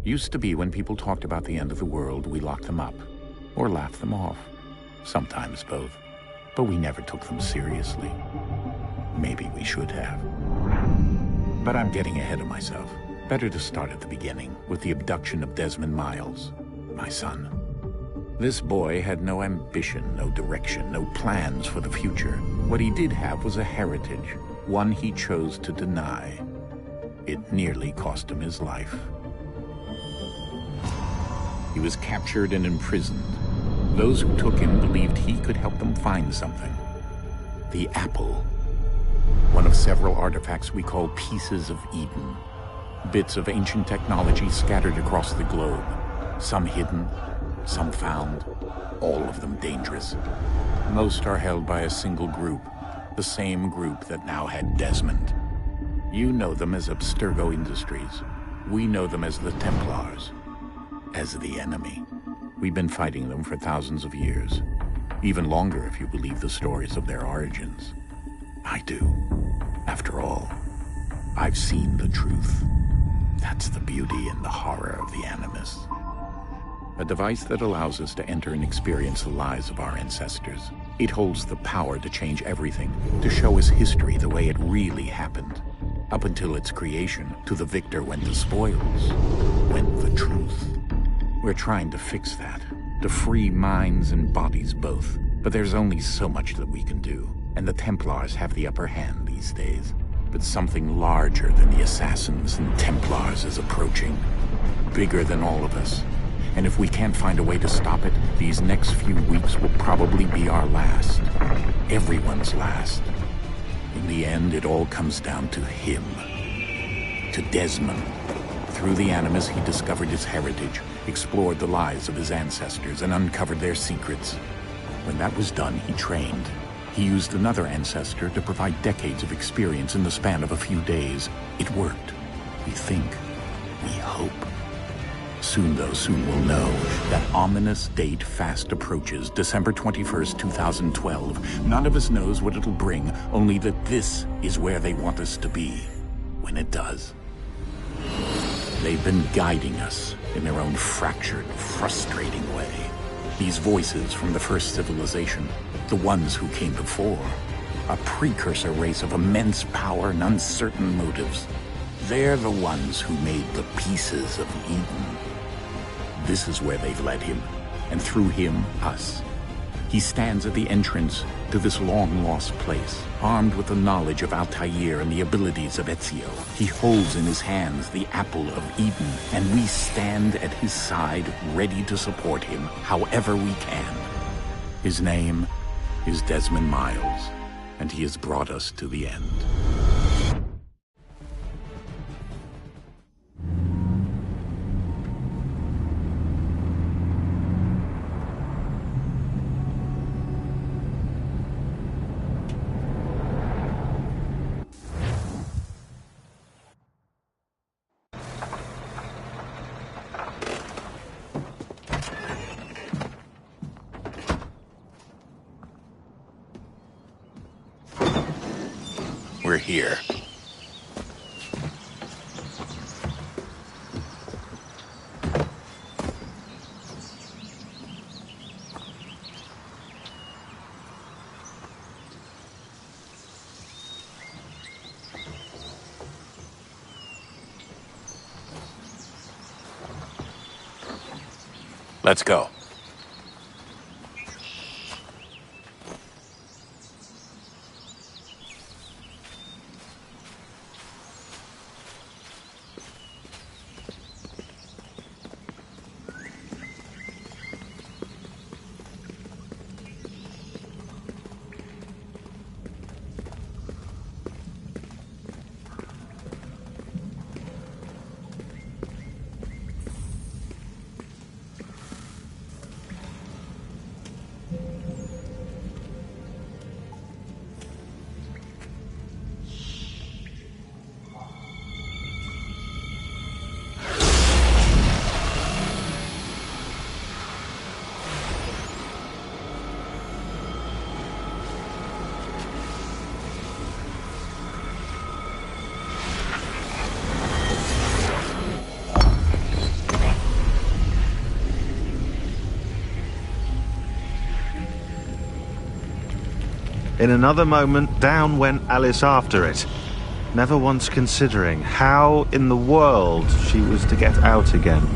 Used to be when people talked about the end of the world, we locked them up. Or laughed them off. Sometimes both. But we never took them seriously. Maybe we should have. But I'm getting ahead of myself. Better to start at the beginning, with the abduction of Desmond Miles, my son. This boy had no ambition, no direction, no plans for the future. What he did have was a heritage, one he chose to deny. It nearly cost him his life. He was captured and imprisoned. Those who took him believed he could help them find something. The apple. One of several artifacts we call pieces of Eden. Bits of ancient technology scattered across the globe. Some hidden, some found, all of them dangerous. Most are held by a single group, the same group that now had Desmond. You know them as Abstergo Industries. We know them as the Templars, as the enemy. We've been fighting them for thousands of years, even longer if you believe the stories of their origins. I do. After all, I've seen the truth. That's the beauty and the horror of the Animus. A device that allows us to enter and experience the lives of our ancestors. It holds the power to change everything, to show us history the way it really happened. Up until its creation, to the victor went the spoils, went the truth. We're trying to fix that, to free minds and bodies both. But there's only so much that we can do, and the Templars have the upper hand these days. But something larger than the Assassins and Templars is approaching, bigger than all of us. And if we can't find a way to stop it, these next few weeks will probably be our last. Everyone's last. In the end, it all comes down to him. To Desmond. Through the Animus, he discovered his heritage, explored the lives of his ancestors, and uncovered their secrets. When that was done, he trained. He used another ancestor to provide decades of experience in the span of a few days. It worked. We think. We hope. Soon, though, soon we'll know. That ominous date fast approaches, December 21st, 2012. None of us knows what it'll bring, only that this is where they want us to be, when it does. They've been guiding us in their own fractured, frustrating way. These voices from the first civilization, the ones who came before, a precursor race of immense power and uncertain motives. They're the ones who made the pieces of Eden. This is where they've led him, and through him, us. He stands at the entrance to this long-lost place, armed with the knowledge of Altair and the abilities of Ezio. He holds in his hands the apple of Eden, and we stand at his side, ready to support him however we can. His name is Desmond Miles, and he has brought us to the end. We're here. Let's go. In another moment, down went Alice after it, never once considering how in the world she was to get out again.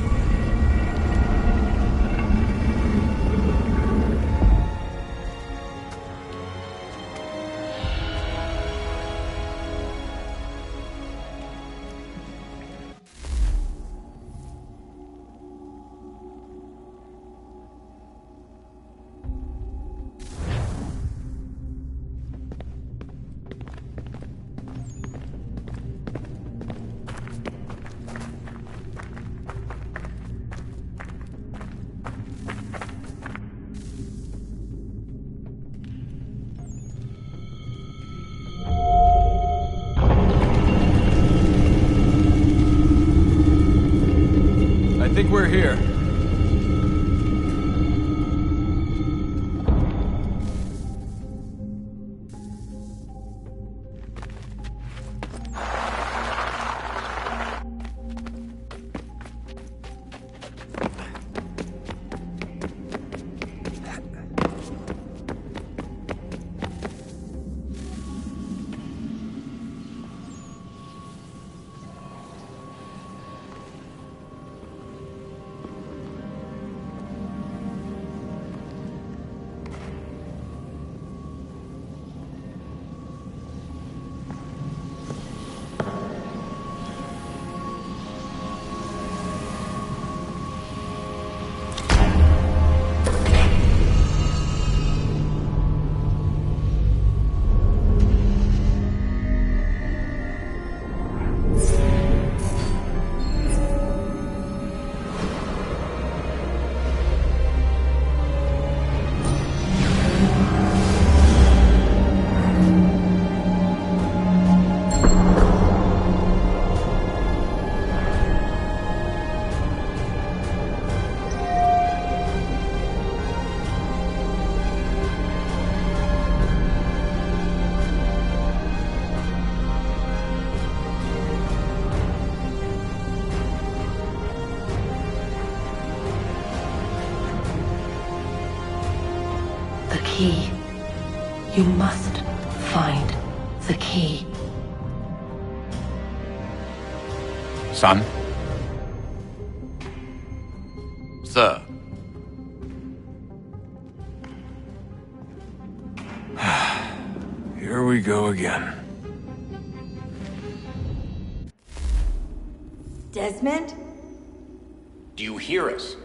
I think we're here. The key. You must find the key. Son? Sir. Here we go again. Desmond? Do you hear us?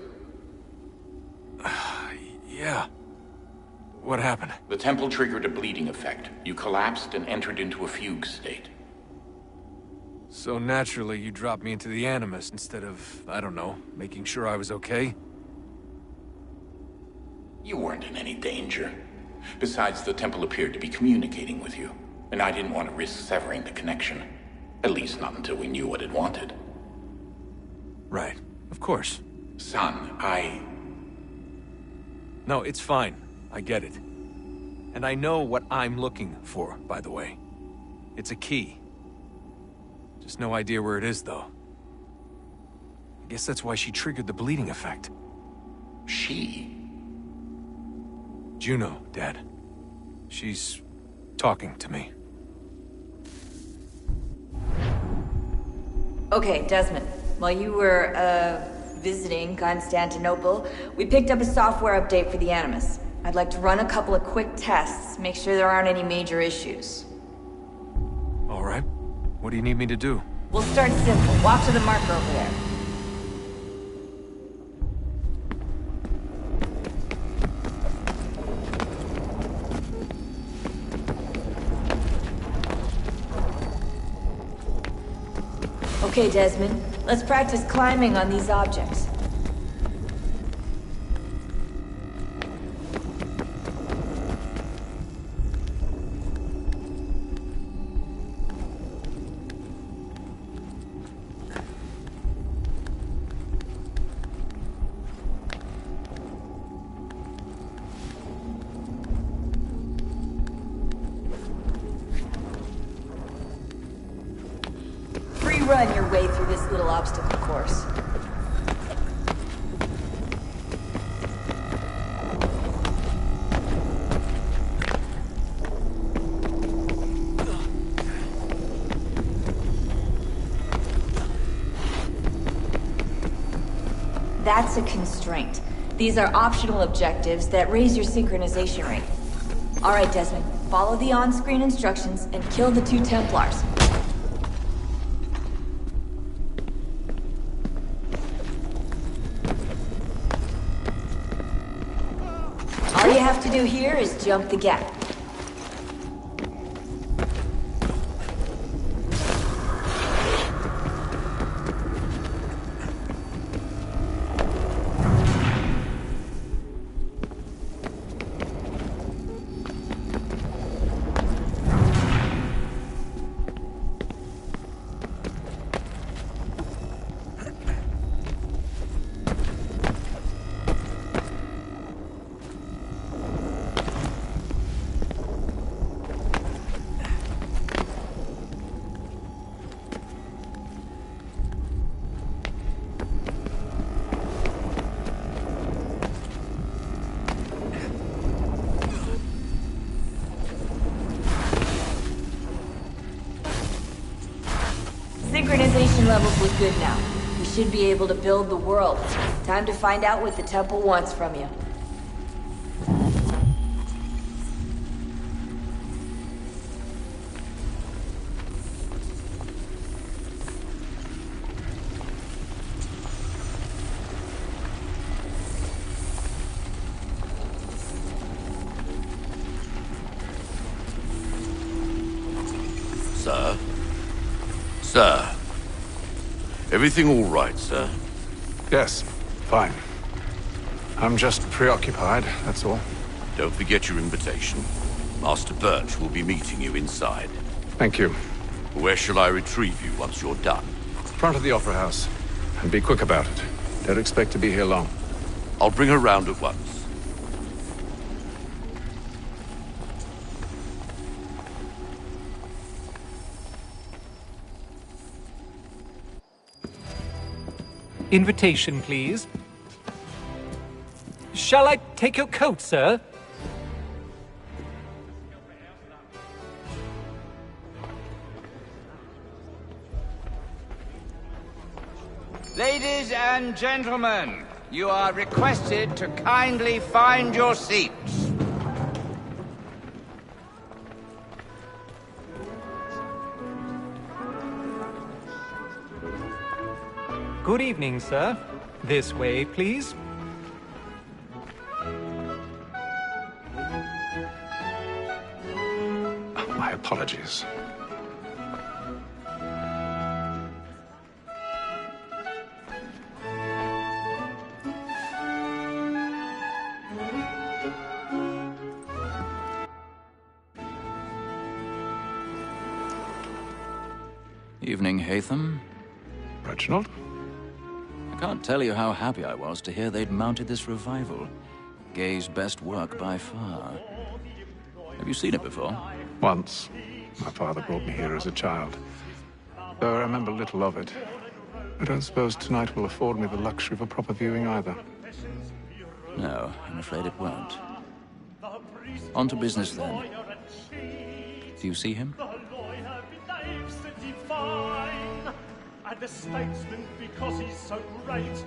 Yeah. What happened? The temple triggered a bleeding effect. You collapsed and entered into a fugue state. So naturally, you dropped me into the Animus instead of, I don't know, making sure I was okay? You weren't in any danger. Besides, the temple appeared to be communicating with you, and I didn't want to risk severing the connection. At least not until we knew what it wanted. Right. Of course. Son, No, it's fine. I get it. And I know what I'm looking for, by the way. It's a key. Just no idea where it is, though. I guess that's why she triggered the bleeding effect. She? Juno, Dad. She's talking to me. Okay, Desmond. While you were, visiting Constantinople, we picked up a software update for the Animus. I'd like to run a couple of quick tests, make sure there aren't any major issues. All right. What do you need me to do? We'll start simple. Walk to the marker over there. Okay, Desmond. Let's practice climbing on these objects. Run your way through this little obstacle course. That's a constraint. These are optional objectives that raise your synchronization rate. Alright, Desmond. Follow the on-screen instructions and kill the 2 Templars. All you have to do here is jump the gap. Synchronization levels look good now. We should be able to build the world. Time to find out what the temple wants from you. Sir? Sir? Everything all right, sir? Yes, fine. I'm just preoccupied, that's all. Don't forget your invitation. Master Birch will be meeting you inside. Thank you. Where shall I retrieve you once you're done? Front of the Opera House. And be quick about it. Don't expect to be here long. I'll bring her round at once. Invitation, please. Shall I take your coat, sir? Ladies and gentlemen, you are requested to kindly find your seats. Good evening, sir. This way, please. My apologies. Evening, Hatham. Reginald? I can't tell you how happy I was to hear they'd mounted this revival. Gay's best work by far. Have you seen it before? Once. My father brought me here as a child. Though I remember little of it. I don't suppose tonight will afford me the luxury of a proper viewing either. No, I'm afraid it won't. On to business then. Do you see him? And the statesman, because he's so great,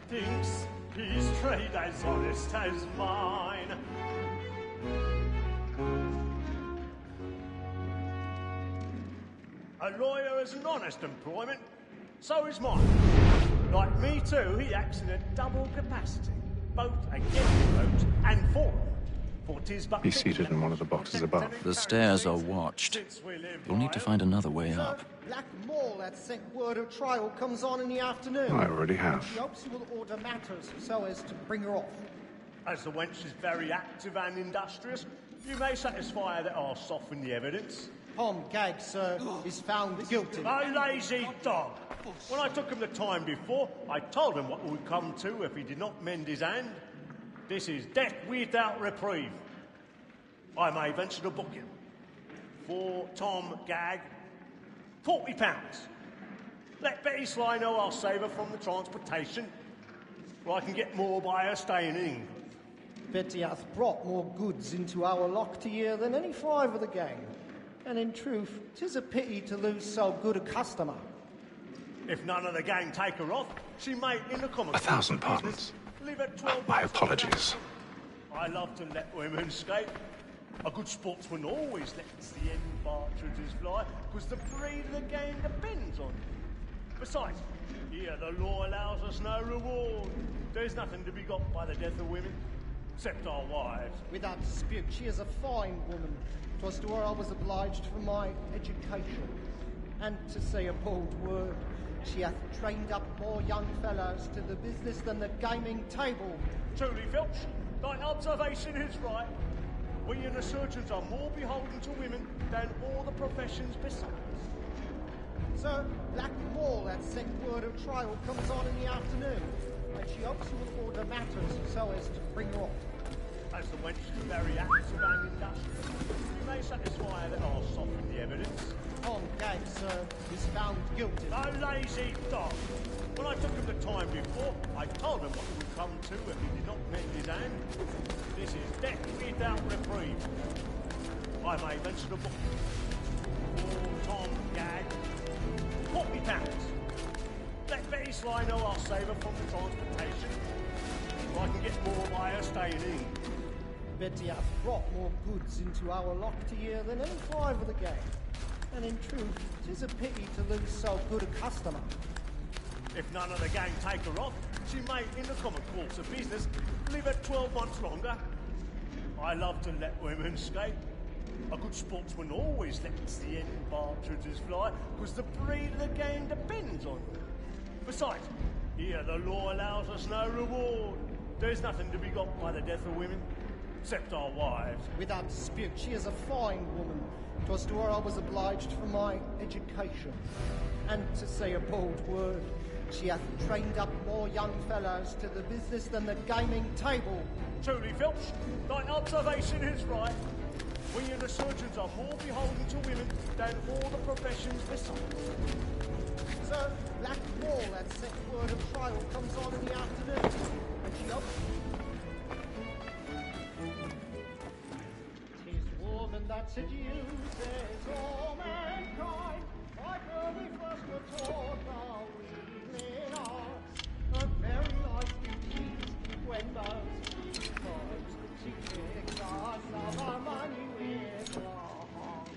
thinks his trade as honest as mine. A lawyer is an honest employment, so is mine. Like me too, he acts in a double capacity, both against vote and for it. Be seated in one of the boxes above. The stairs are watched. You'll need to find another way up. Black Mall had sent word of trial comes on in the afternoon. I already have. He hopes you will order matters so as to bring her off. As the wench is very active and industrious, you may satisfy her that I'll soften the evidence. Tom Gag, sir, is found guilty. A lazy dog! When I took him the time before, I told him what would come to if he did not mend his hand. This is death without reprieve. I may venture to book him. For Tom Gag, £40. Let Betty Sly know I'll save her from the transportation, or I can get more by her staying in England. Betty hath brought more goods into our lock to year than any 5 of the gang. And in truth, 'tis a pity to lose so good a customer. If none of the gang take her off, she may, in the common 1,000 pardons. live at 12 My months. apologies. I love to let women escape. A good sportsman always lets the end partridges fly, because the breed of the game depends on it. Besides, here the law allows us no reward. There's nothing to be got by the death of women, except our wives. Without dispute, she is a fine woman. 'Twas to her I was obliged for my education. And to say a bold word, she hath trained up more young fellows to the business than the gaming table. Truly, Filch, thy observation is right. We and the surgeons are more beholden to women than all the professions besides. Sir, Black Mall hath sent word of trial comes on in the afternoon, and she hopes you will order matters so as to bring her off. As the wench is very apt to run industrious, you may satisfy that I'll soften the evidence. On game, sir, is found guilty. A lazy dog! When I took him the time before, I told him what would come to if he did not mend his hand. This is death without reprieve. I may venture to book poor Tom Gag. £40. Let Betty Sly know I'll save her from the transportation. So I can get more by her staying in. Betty hath brought more goods into our locked here than any 5 of the gang. And in truth, 'tis a pity to lose so good a customer. If none of the gang take her off, she may, in the common course of business, live at 12 months longer. I love to let women escape. A good sportsman always lets the end partridges fly, because the breed of the game depends on it. Besides, here the law allows us no reward. There's nothing to be got by the death of women, except our wives. Without dispute, she is a fine woman. 'Twas to her I was obliged for my education. And to say a bold word, she hath trained up more young fellows to the business than the gaming table. Truly, Filch, thy observation is right. We and the surgeons are more beholden to women than all the professions besides. Sir, Black Wall hath sent word of trial comes on in the afternoon, and she hopes... 'Tis woman that seduces all mankind, like her we first were taught how we in arts, a very life we cheat when those she comes, she kicks us of our money with her hearts.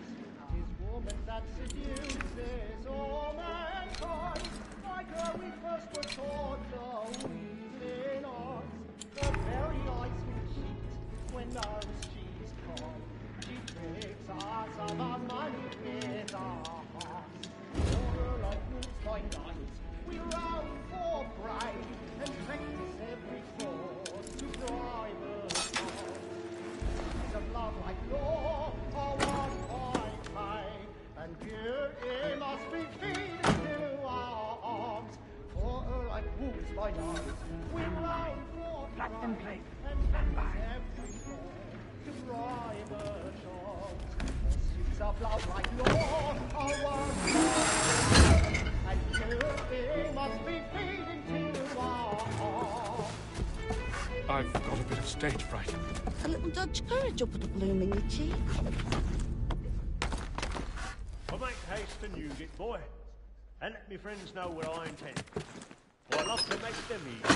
'Tis woman that seduces all mankind, like her we first were taught how we in arts, a very life we cheat when those she's come, she kicks us of our money with her hearts. For like wolves by night, we roam for prey, and practice every thought to drive us on. Eyes of love like law are what I pay, and beauty must be feeded to our arms. For her like wolves by night, we roam for prey, and practice every thought to drive us on. Pursuits of love like law are what and beauty must be feeding to our arms. I've got a bit of stage fright. A little Dutch courage up at the bloom in your cheek. Well, make haste and use it, boy. And let me friends know where I intend. For I love to make them easy.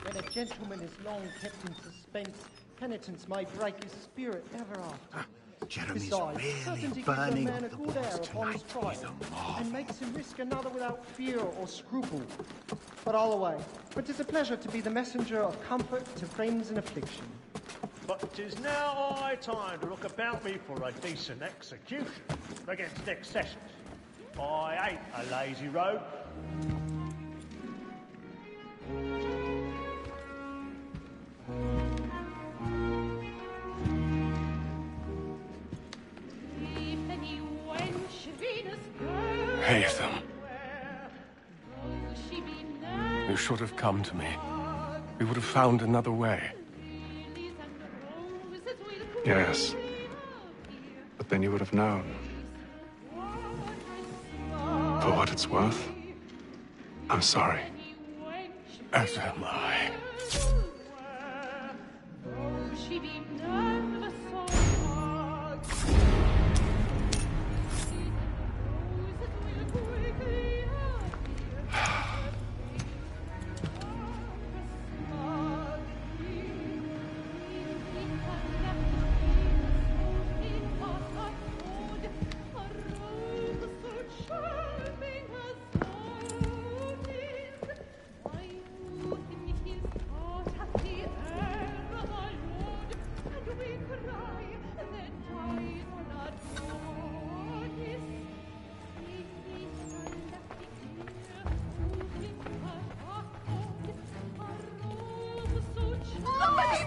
When a gentleman is long kept in suspense, penitence may break his spirit ever after. Jeremy's Besides, really certainty burning gives a man a the good air balls upon his tonight trial, with a marvel. and makes him risk another without fear or scruple. But all away, for 'tis a pleasure to be the messenger of comfort to friends in affliction. But 'tis now high time to look about me for a decent execution against next sessions. I ain't a lazy rogue. Haytham. You should have come to me. We would have found another way. Yes. But then you would have known. For what it's worth, I'm sorry. As am I.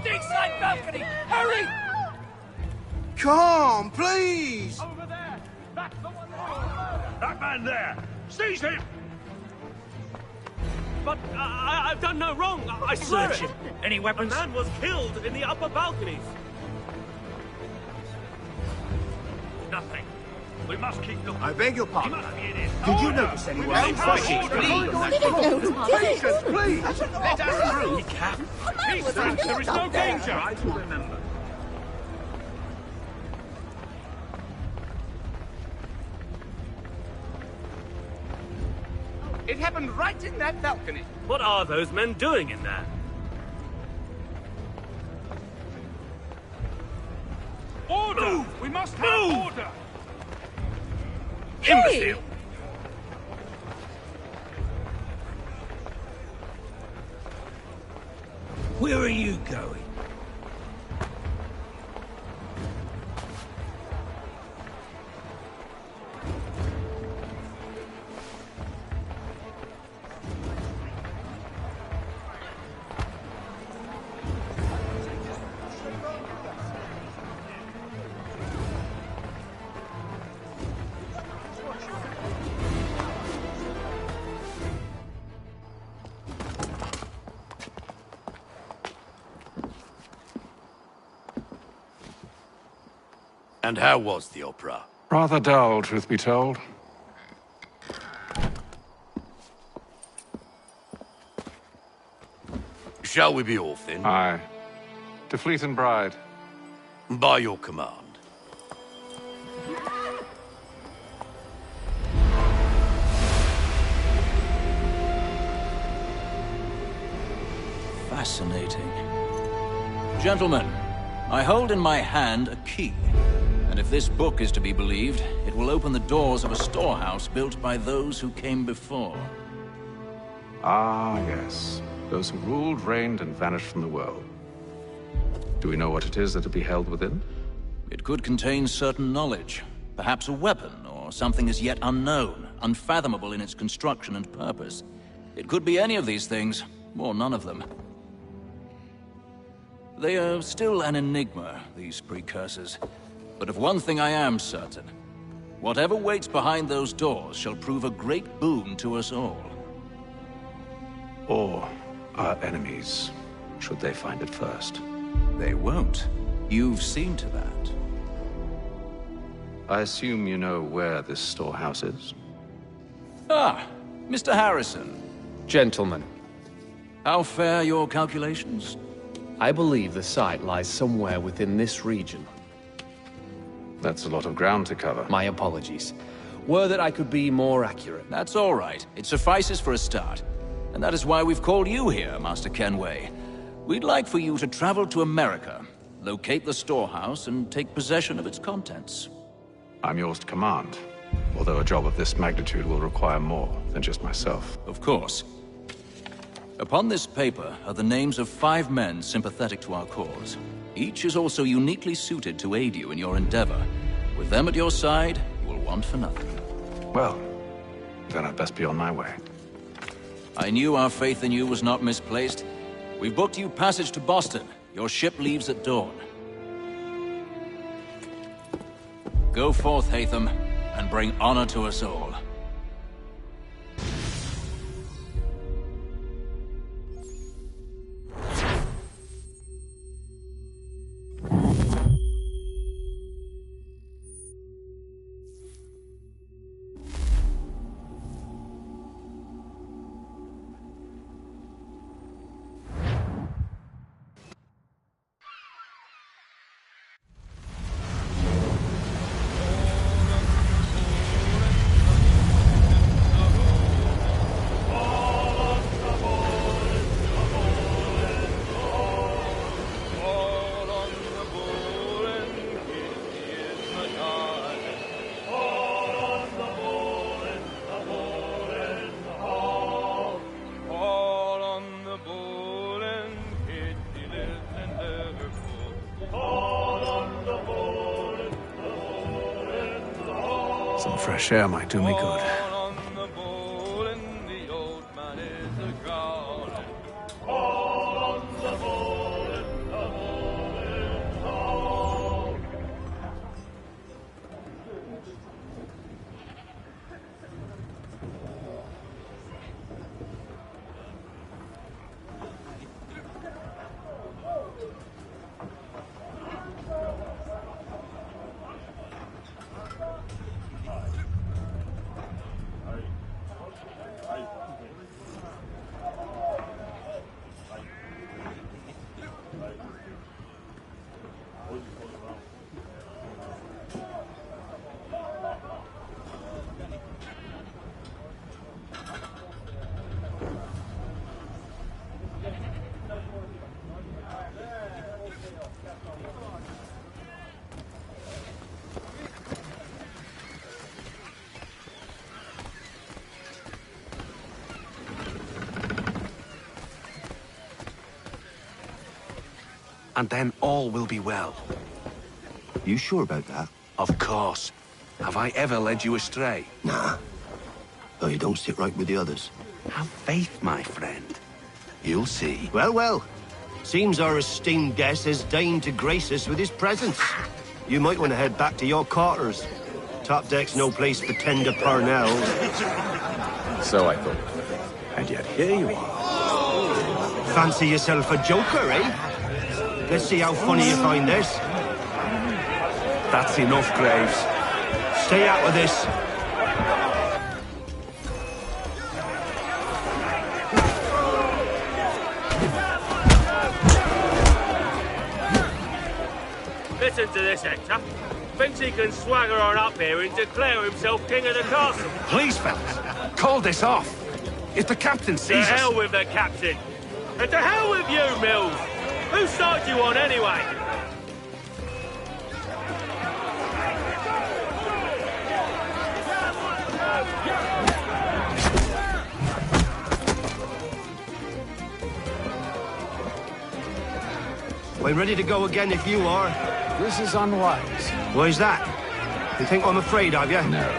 East side balcony! Hurry! Come, please! Over there! That's the one that man there! Seize him! But I've done no wrong. I swear Search it. him. Any weapons? A man was killed in the upper balconies. Nothing. We must keep looking. I beg your He pardon. must be in here. Did you notice anyone else? Please. Patience, please! Let us through. He can. Peace, Frank, there is no danger. Try to remember. It happened right in that balcony. What are those men doing in there? Order! Move. We must have order! Imbecile! Where are you going? And how was the opera? Rather dull, truth be told. Shall we be off then? Aye. To Fleet and Bride. By your command. Fascinating. Gentlemen, I hold in my hand a key. And if this book is to be believed, it will open the doors of a storehouse built by those who came before. Ah, yes. Those who ruled, reigned, and vanished from the world. Do we know what it is that will be held within? It could contain certain knowledge. Perhaps a weapon, or something as yet unknown, unfathomable in its construction and purpose. It could be any of these things, or none of them. They are still an enigma, these precursors. But of one thing I am certain. Whatever waits behind those doors shall prove a great boon to us all. Or our enemies, should they find it first. They won't. You've seen to that. I assume you know where this storehouse is? Ah, Mr. Harrison. Gentlemen, How fare your calculations? I believe the site lies somewhere within this region. That's a lot of ground to cover. My apologies. Were that I could be more accurate. That's all right. It suffices for a start. And that is why we've called you here, Master Kenway. We'd like for you to travel to America, locate the storehouse, and take possession of its contents. I'm yours to command, although a job of this magnitude will require more than just myself. Of course. Upon this paper are the names of 5 men sympathetic to our cause. Each is also uniquely suited to aid you in your endeavor. With them at your side, you will want for nothing. Well, then I'd best be on my way. I knew our faith in you was not misplaced. We've booked you passage to Boston. Your ship leaves at dawn. Go forth, Hatham, and bring honor to us all. Some fresh air might do me good. and then all will be well. You sure about that? Of course. Have I ever led you astray? Nah. Oh, you don't sit right with the others. Have faith, my friend. You'll see. Well, well. Seems our esteemed guest has deigned to grace us with his presence. You might want to head back to your quarters. Top deck's no place for tender Parnells. So I thought. And yet here you are. Fancy yourself a joker, eh? Let's see how funny you find this. That's enough, Graves. Stay out of this. Listen to this, Hector. Thinks he can swagger on up here and declare himself king of the castle. Please, fellas, call this off. If the captain sees us... To hell with the captain. And to hell with you, Mills. Whose side do you on, anyway? We're ready to go again if you are. This is unwise. Why's that? You think I'm afraid of you? No.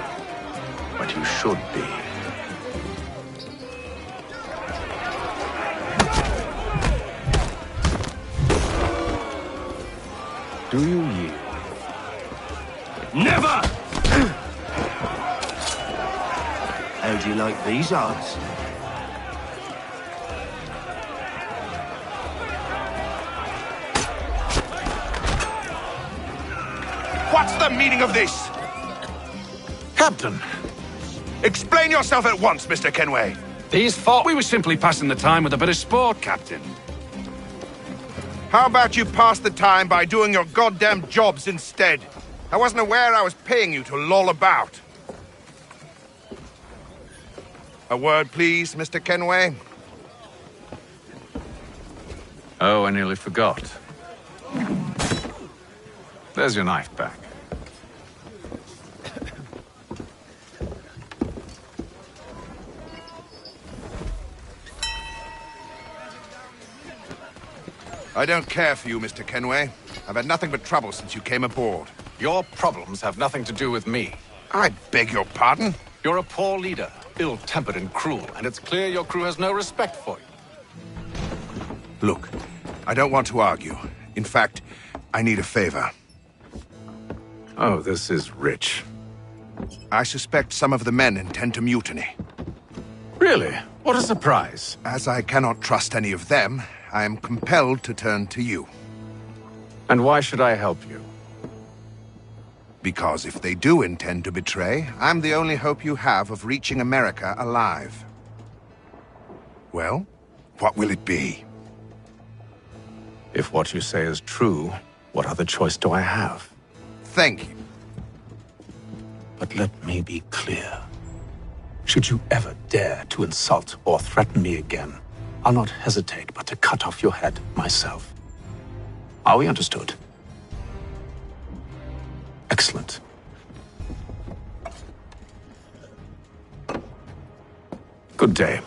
But you should be. Do you yield? Never! How do you like these odds? What's the meaning of this? Captain! Explain yourself at once, Mr. Kenway. These fought. We were simply passing the time with a bit of sport, Captain. How about you pass the time by doing your goddamn jobs instead? I wasn't aware I was paying you to loll about. A word, please, Mr. Kenway. Oh, I nearly forgot. There's your knife back. I don't care for you, Mr. Kenway. I've had nothing but trouble since you came aboard. Your problems have nothing to do with me. I beg your pardon? You're a poor leader, ill-tempered and cruel, and it's clear your crew has no respect for you. Look, I don't want to argue. In fact, I need a favor. Oh, this is rich. I suspect some of the men intend to mutiny. Really? What a surprise. As I cannot trust any of them, I am compelled to turn to you. And why should I help you? Because if they do intend to betray, I'm the only hope you have of reaching America alive. Well, what will it be? If what you say is true, what other choice do I have? Thank you. But let me be clear. Should you ever dare to insult or threaten me again, I'll not hesitate but to cut off your head myself. Are we understood? Excellent. Good day.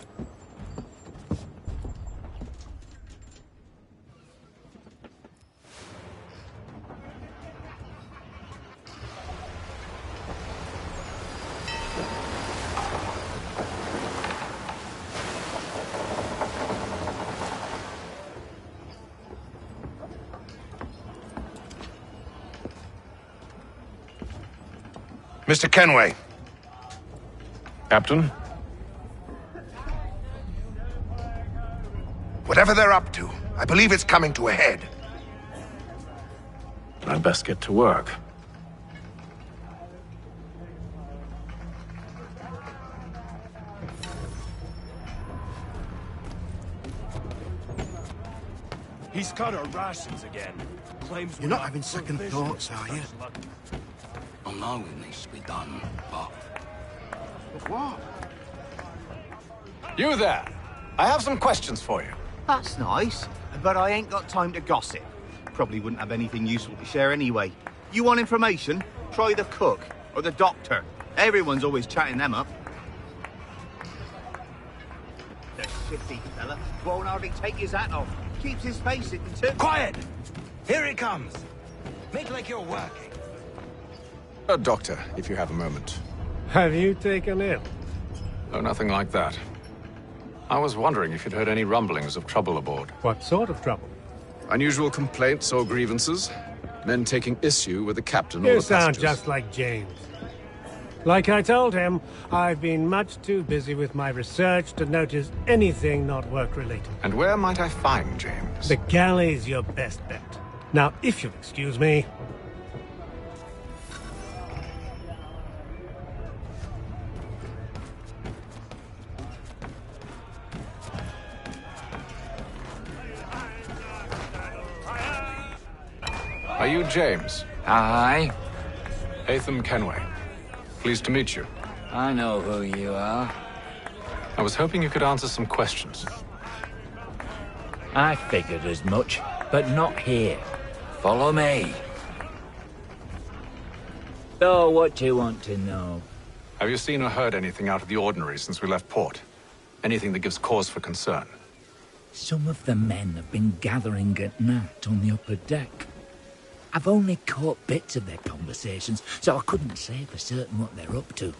Mr. Kenway. Captain? Whatever they're up to, I believe it's coming to a head. I'd best get to work. He's cut our rations again. Claims You're not having second thoughts, are you? I know it needs to be done, but... But what? You there! I have some questions for you. That's nice, but I ain't got time to gossip. Probably wouldn't have anything useful to share anyway. You want information? Try the cook or the doctor. Everyone's always chatting them up. The shifty fella won't hardly take his hat off. Keeps his face hidden too. Quiet! Here it comes. Make like you're working. Doctor, if you have a moment. Have you taken ill? Oh, nothing like that. I was wondering if you'd heard any rumblings of trouble aboard. What sort of trouble? Unusual complaints or grievances? Men taking issue with the captain or You the sound passengers? just like James. Like I told him, I've been much too busy with my research to notice anything not work-related. And where might I find James? The galley's your best bet. Now, if you'll excuse me... Are you James? Aye. Atham Kenway. Pleased to meet you. I know who you are. I was hoping you could answer some questions. I figured as much, but not here. Follow me. So, what do you want to know? Have you seen or heard anything out of the ordinary since we left port? Anything that gives cause for concern? Some of the men have been gathering at night on the upper deck. I've only caught bits of their conversations, so I couldn't say for certain what they're up to.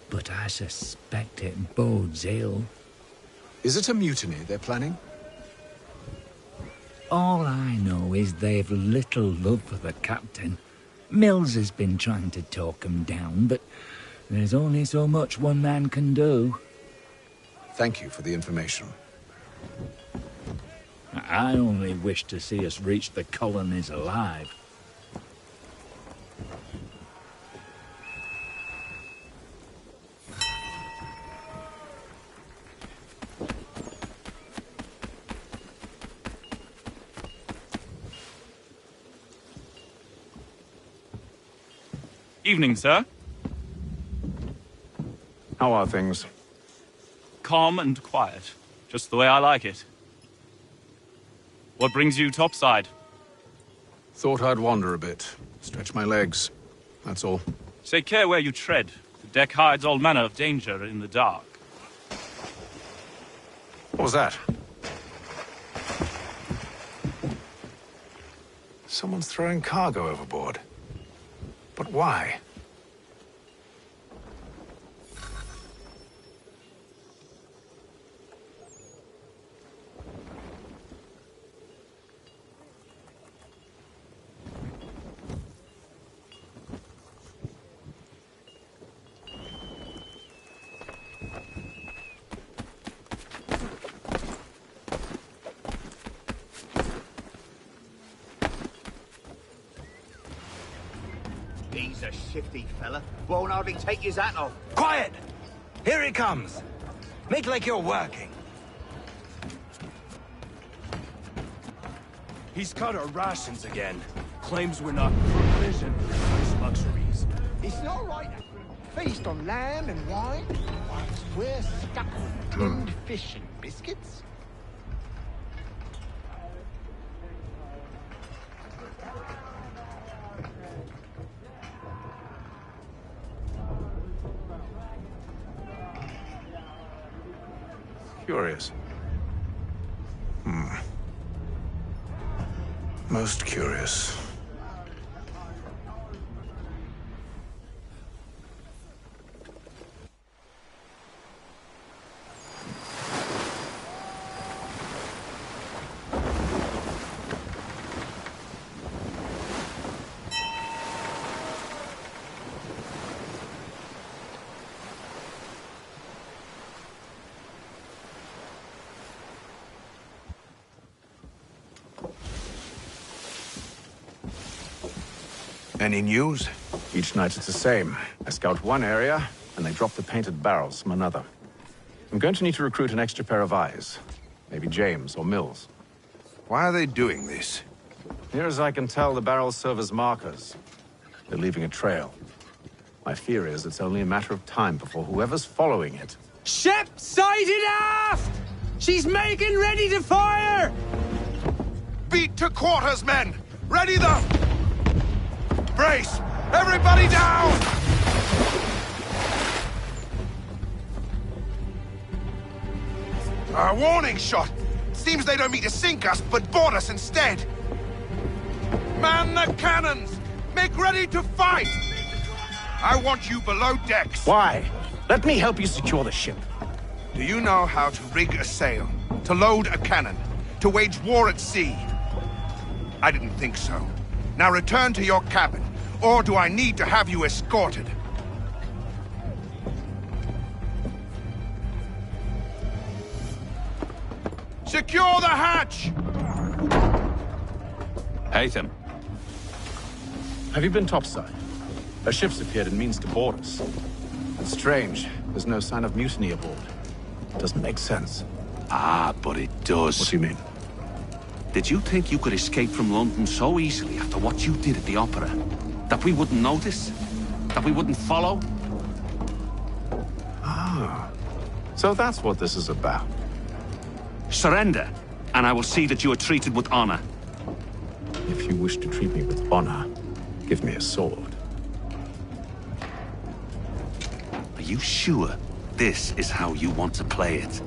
But I suspect it bodes ill. Is it a mutiny they're planning? All I know is they've little love for the captain. Mills has been trying to talk him down, but there's only so much one man can do. Thank you for the information. I only wish to see us reach the colonies alive. Evening, sir. How are things? Calm and quiet. Just the way I like it. What brings you topside? Thought I'd wander a bit. Stretch my legs. That's all. Take care where you tread. The deck hides all manner of danger in the dark. What was that? Someone's throwing cargo overboard. But why? He's a shifty fella. Won't hardly take his hat off. Quiet! Here it comes. Make like you're working. He's cut our rations again. Claims we're not provisioned for such luxuries. It's not right to feast on lamb and wine whilst we're stuck on tinned fish and biscuits. Curious. Most curious. Any news? Each night it's the same. I scout one area, and they drop the painted barrels from another. I'm going to need to recruit an extra pair of eyes. Maybe James or Mills. Why are they doing this? Near as I can tell, the barrels serve as markers. They're leaving a trail. My fear is it's only a matter of time before whoever's following it... Ship sighted aft! She's making ready to fire! Beat to quarters, men! Ready the... Brace! Everybody down! A warning shot! Seems they don't mean to sink us, but board us instead. Man the cannons! Make ready to fight! I want you below decks. Why? Let me help you secure the ship. Do you know how to rig a sail? To load a cannon? To wage war at sea? I didn't think so. Now return to your cabin, or do I need to have you escorted? Secure the hatch! Haytham. Have you been topside? A ship's appeared and means to board us. It's strange. There's no sign of mutiny aboard. Doesn't make sense. Ah, but it does. What do you mean? Did you think you could escape from London so easily after what you did at the opera? That we wouldn't notice? That we wouldn't follow? Ah. So that's what this is about. Surrender, and I will see that you are treated with honor. If you wish to treat me with honor, give me a sword. Are you sure this is how you want to play it?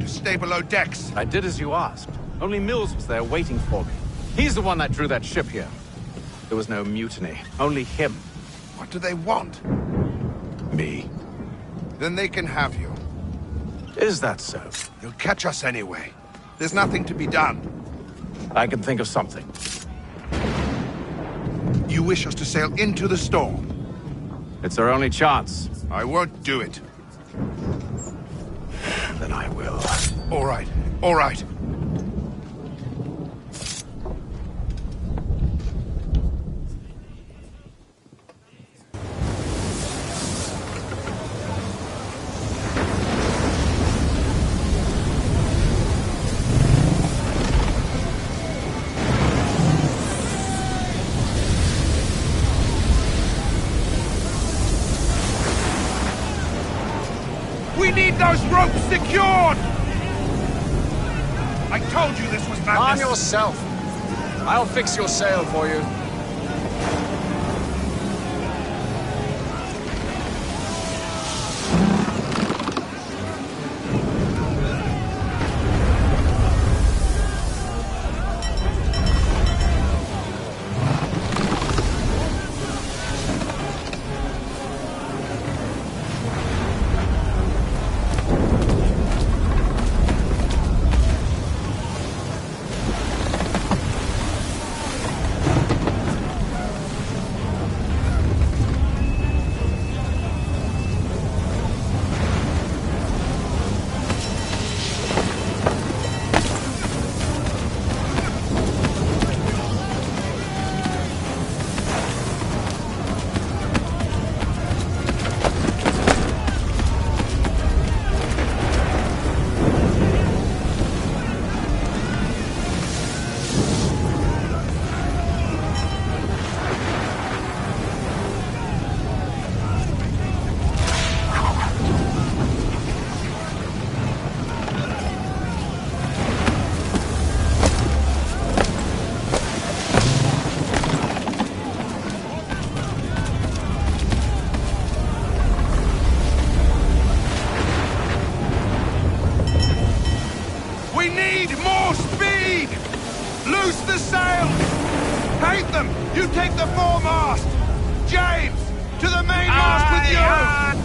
Stay below decks. I did as you asked. Only Mills was there waiting for me. He's the one that drew that ship here. There was no mutiny. Only him. What do they want? Me. Then they can have you. Is that so? They'll catch us anyway. There's nothing to be done. I can think of something. You wish us to sail into the storm? It's our only chance. I won't do it. Then I will. All right. All right. We need those ropes secured! I told you this was madness. Arm yourself. I'll fix your sail for you. the sails! Hate them! You take the foremast! James! To the mainmast with you!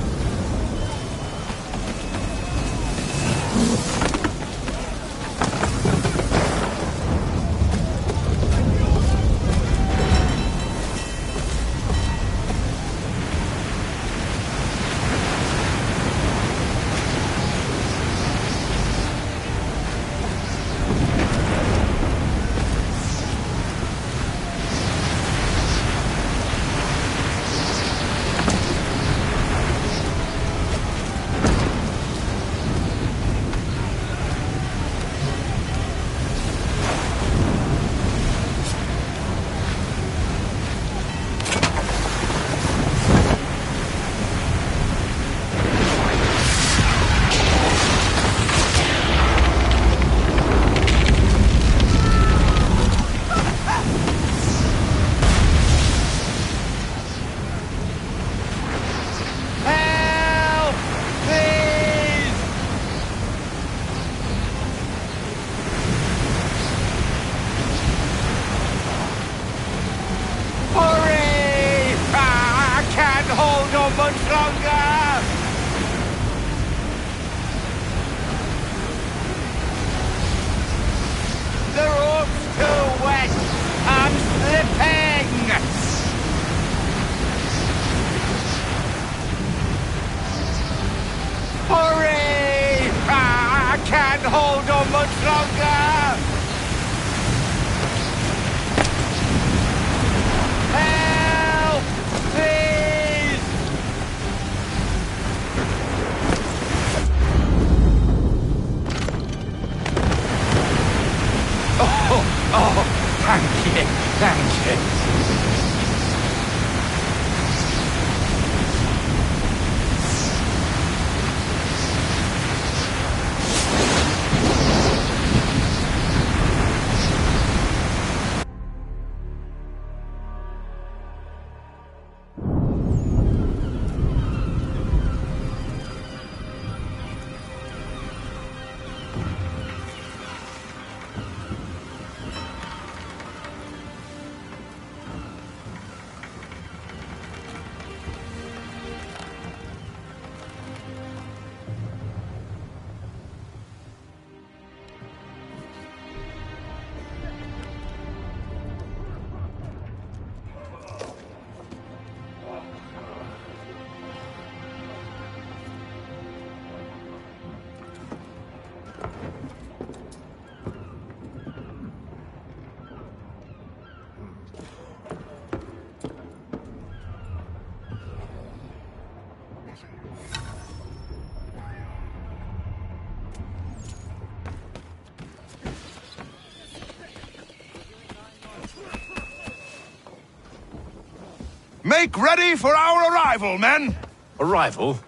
Make ready for our arrival, men! Arrival?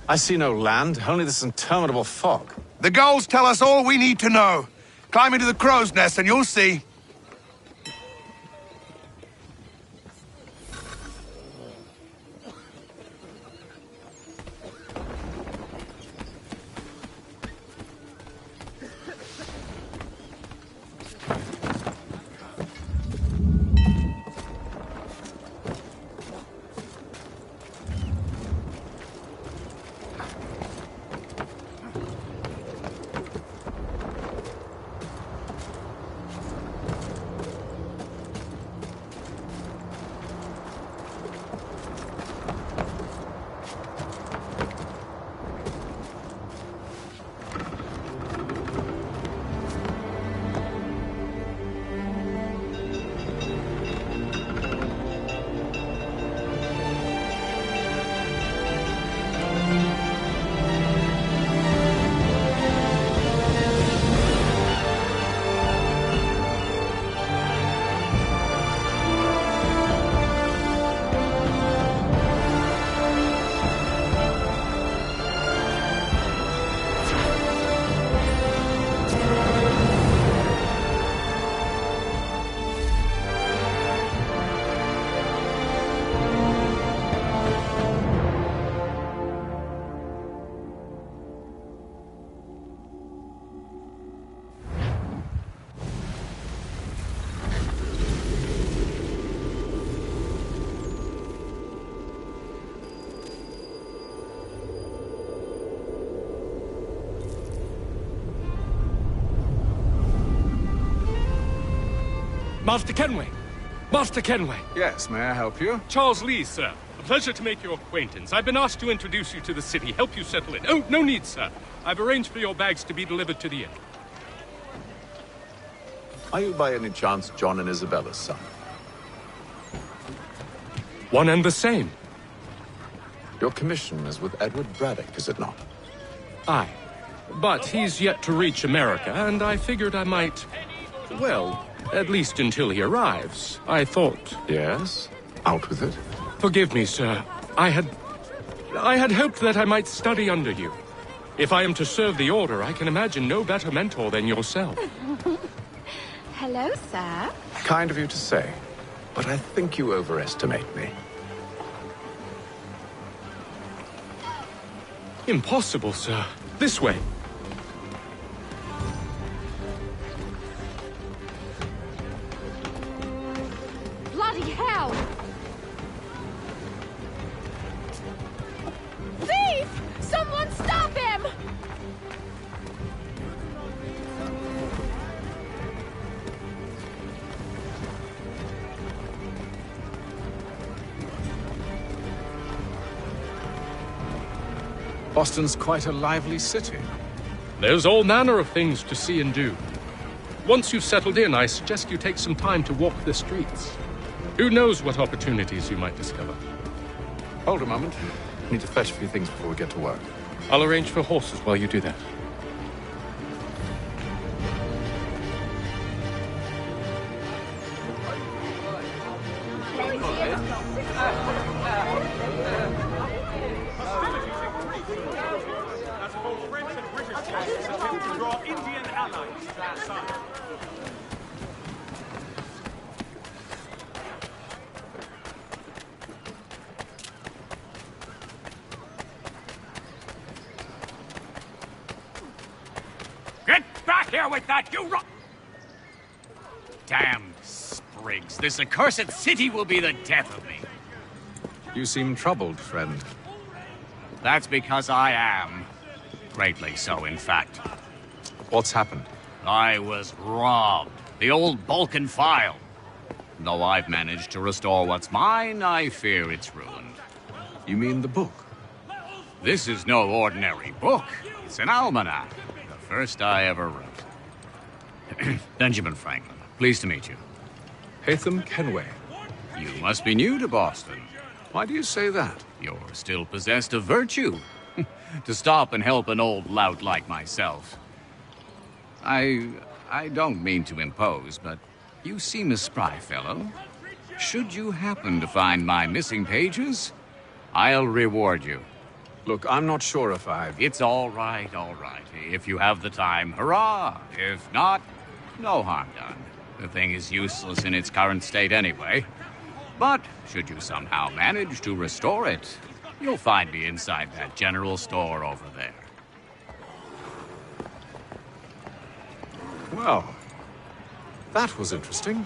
I see no land, only this interminable fog. The gulls tell us all we need to know. Climb into the crow's nest and you'll see. Master Kenway! Master Kenway! Yes, may I help you? Charles Lee, sir. A pleasure to make your acquaintance. I've been asked to introduce you to the city, help you settle in. Oh, no need, sir. I've arranged for your bags to be delivered to the inn. Are you by any chance John and Isabella's son? One and the same. Your commission is with Edward Braddock, is it not? Aye. But he's yet to reach America, and I figured I might... Well, at least until he arrives. I thought... Yes? Out with it. Forgive me, sir. I had hoped that I might study under you. If I am to serve the Order, I can imagine no better mentor than yourself. Hello, sir. Kind of you to say, but I think you overestimate me. Impossible, sir. This way. Bloody hell! Thief! Someone stop him! Boston's quite a lively city. There's all manner of things to see and do. Once you've settled in, I suggest you take some time to walk the streets. Who knows what opportunities you might discover. Hold a moment. I need to fetch a few things before we get to work. I'll arrange for horses while you do that. Get back here with that, you Damn sprigs. This accursed city will be the death of me. You seem troubled, friend. That's because I am. Greatly so, in fact. What's happened? I was robbed. The old Balkan file. Though I've managed to restore what's mine, I fear it's ruined. You mean the book? This is no ordinary book. It's an almanac. The first I ever wrote. Benjamin Franklin. Pleased to meet you. Haytham Kenway. You must be new to Boston. Why do you say that? You're still possessed of virtue. To stop and help an old lout like myself. I don't mean to impose, but you seem a spry fellow. Should you happen to find my missing pages, I'll reward you. Look, I'm not sure if It's all right, all right. If you have the time, hurrah! If not, no harm done. The thing is useless in its current state anyway. But should you somehow manage to restore it, you'll find me inside that general store over there. Well, that was interesting.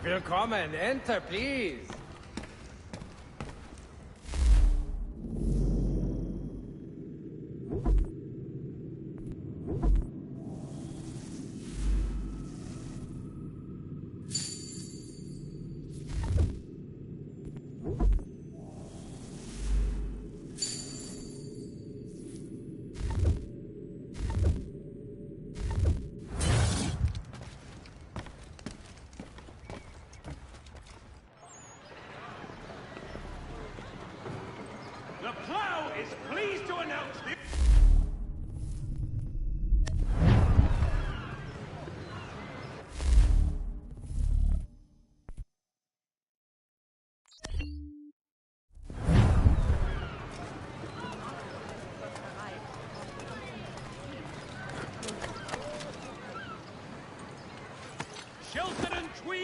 Willkommen, enter, please.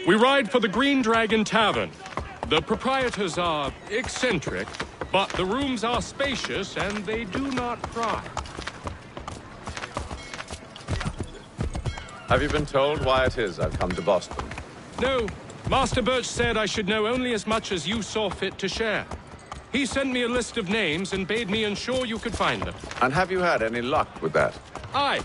We ride for the Green Dragon Tavern. The proprietors are eccentric, but the rooms are spacious and they do not pry. Have you been told why it is I've come to Boston? No, Master Birch said I should know only as much as you saw fit to share. He sent me a list of names and bade me ensure you could find them. And have you had any luck with that? Aye.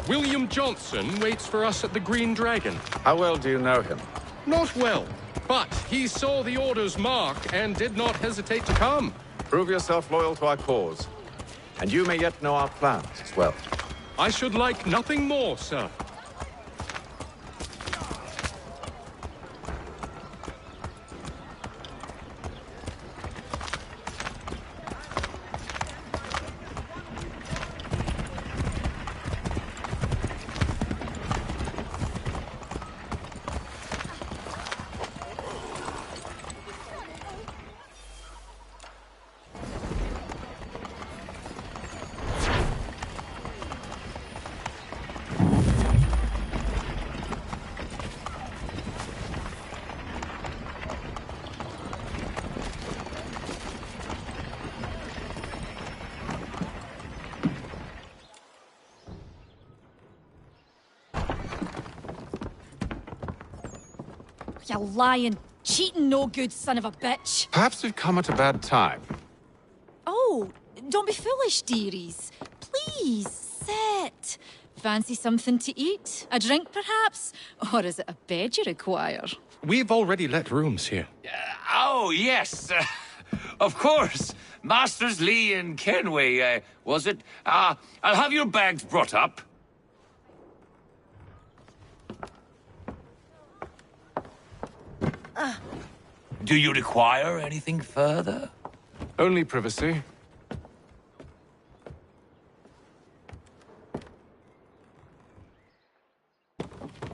William Johnson waits for us at the Green Dragon. How well do you know him? Not well, but he saw the order's mark and did not hesitate to come. Prove yourself loyal to our cause. And you may yet know our plans as well. I should like nothing more, sir. You lying, cheating, no good son of a bitch. Perhaps we've come at a bad time. Oh, don't be foolish, dearies. Please, sit. Fancy something to eat? A drink, perhaps? Or is it a bed you require? We've already let rooms here. Oh, yes. Of course. Masters Lee and Kenway, was it? I'll have your bags brought up. Do you require anything further? Only privacy.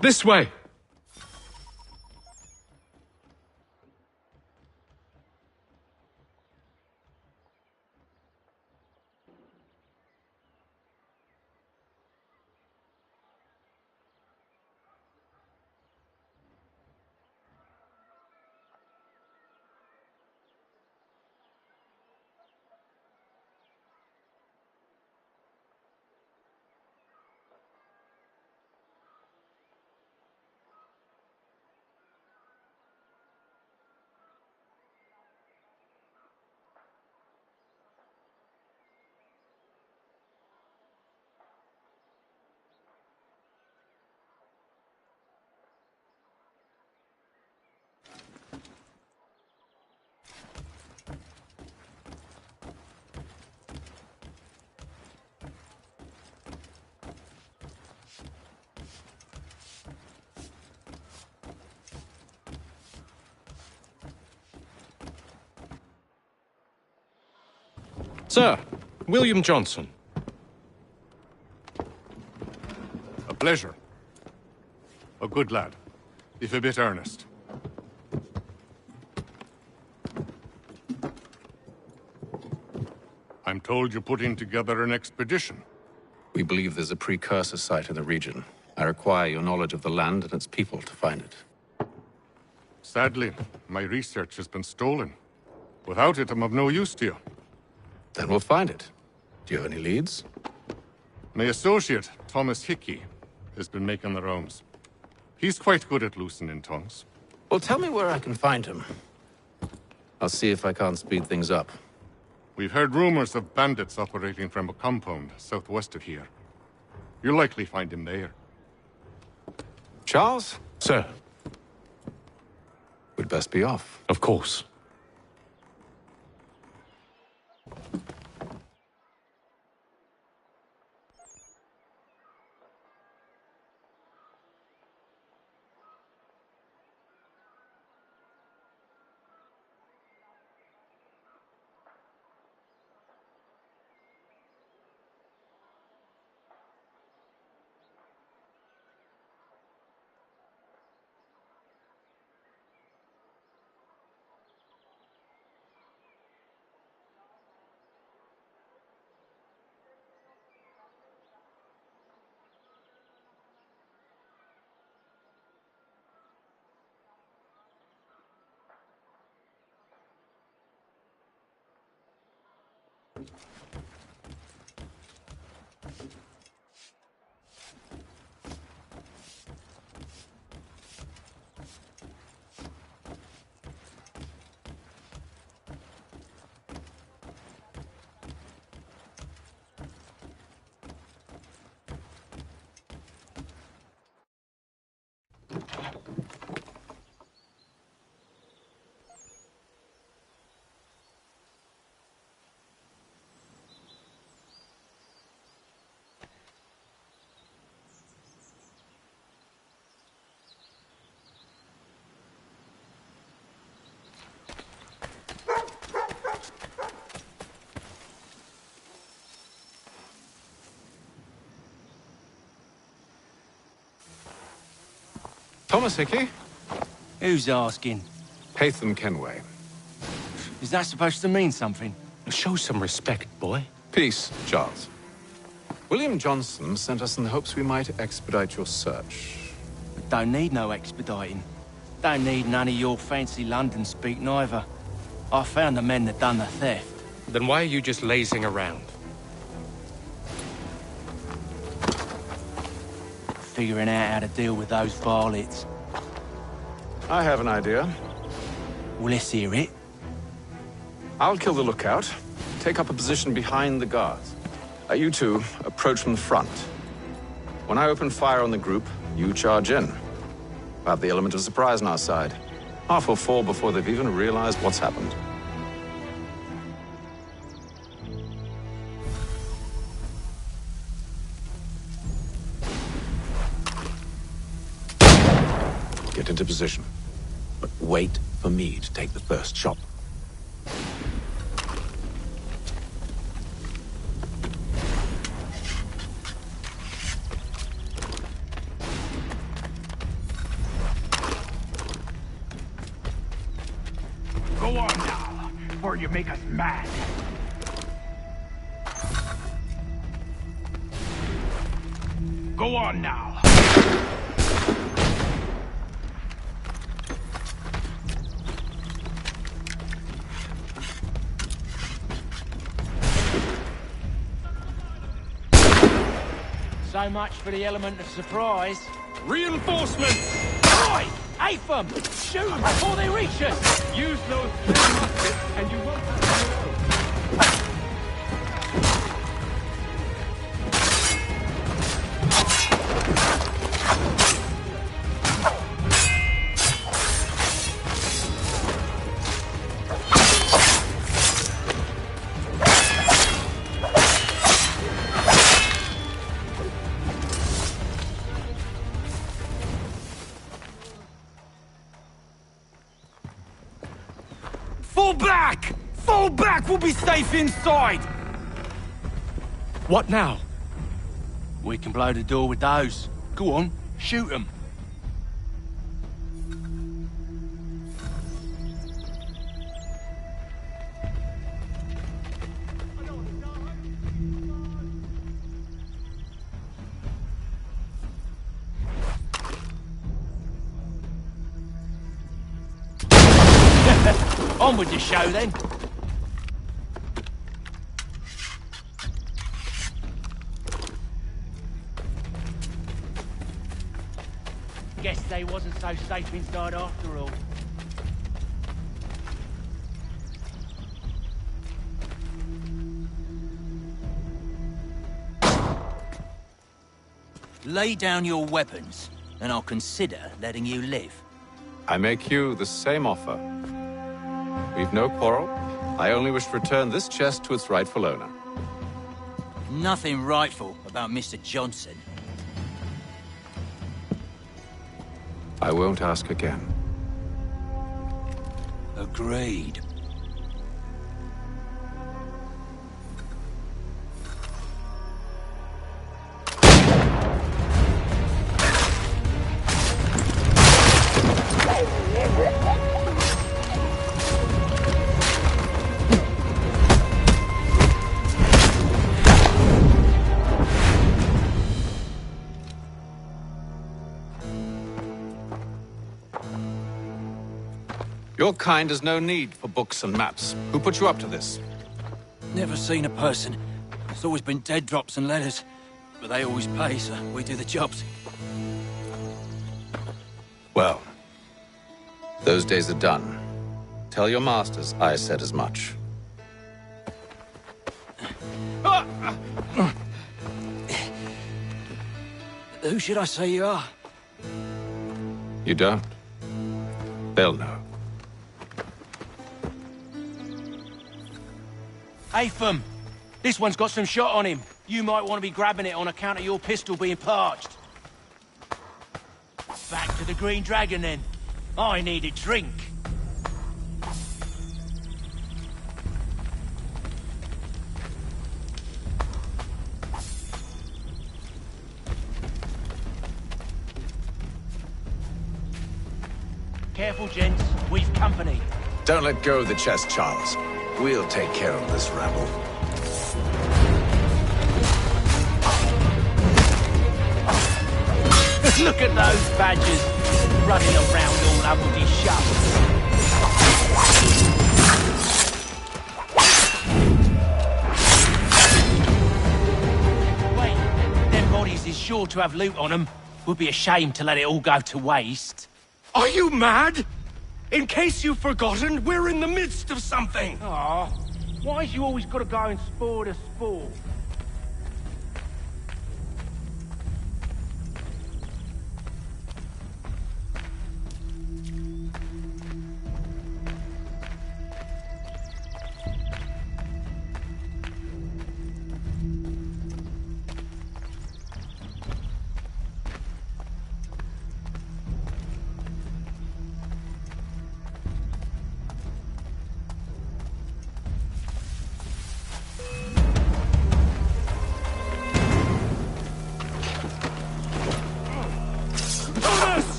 This way. Sir, William Johnson. A pleasure. A good lad, if a bit earnest. I'm told you're putting together an expedition. We believe there's a precursor site in the region. I require your knowledge of the land and its people to find it. Sadly, my research has been stolen. Without it, I'm of no use to you. Then we'll find it. Do you have any leads? My associate, Thomas Hickey, has been making the rounds. He's quite good at loosening tongues. Well, tell me where I can find him. I'll see if I can't speed things up. We've heard rumors of bandits operating from a compound southwest of here. You'll likely find him there. Charles? Sir. We'd best be off. Of course. Thomas Hickey? Who's asking? Haytham Kenway. Is that supposed to mean something? Show some respect, boy. Peace, Charles. William Johnson sent us in the hopes we might expedite your search. Don't need no expediting. Don't need none of your fancy London speak neither. I found the men that done the theft. Then why are you just lazing around? Figuring out how to deal with those varlets. I have an idea. Well, let's hear it. I'll kill the lookout. Take up a position behind the guards. You two approach from the front. When I open fire on the group, you charge in. We'll have the element of surprise on our side. Half will fall before they've even realized what's happened. Get into position. But wait for me to take the first shot. Go on now, before you make us mad. Go on now. So much for the element of surprise. Reinforcements! Oi! Haytham! Shoot them before they reach us! Use those muskets and you won't have to know. Fall back! Fall back! We'll be safe inside! What now? We can blow the door with those. Go on, shoot them. On with the show, then. Guess they wasn't so safe inside after all. Lay down your weapons, and I'll consider letting you live. I make you the same offer. We've no quarrel. I only wish to return this chest to its rightful owner. Nothing rightful about Mr. Johnson. I won't ask again. Agreed. Your kind has no need for books and maps. Who put you up to this? Never seen a person. It's always been dead drops and letters. But they always pay, so we do the jobs. Well, those days are done. Tell your masters I said as much. Who should I say you are? You don't? They'll know. Haytham, this one's got some shot on him. You might want to be grabbing it on account of your pistol being parched. Back to the Green Dragon, then. I need a drink. Careful, gents. We've company. Don't let go of the chest, Charles. We'll take care of this rabble. Look at those badgers running around all uppity shut. Wait, them bodies is sure to have loot on them. Would be a shame to let it all go to waste. Are you mad? In case you've forgotten, we're in the midst of something. Aw, why's you always gotta go and spoil the sport?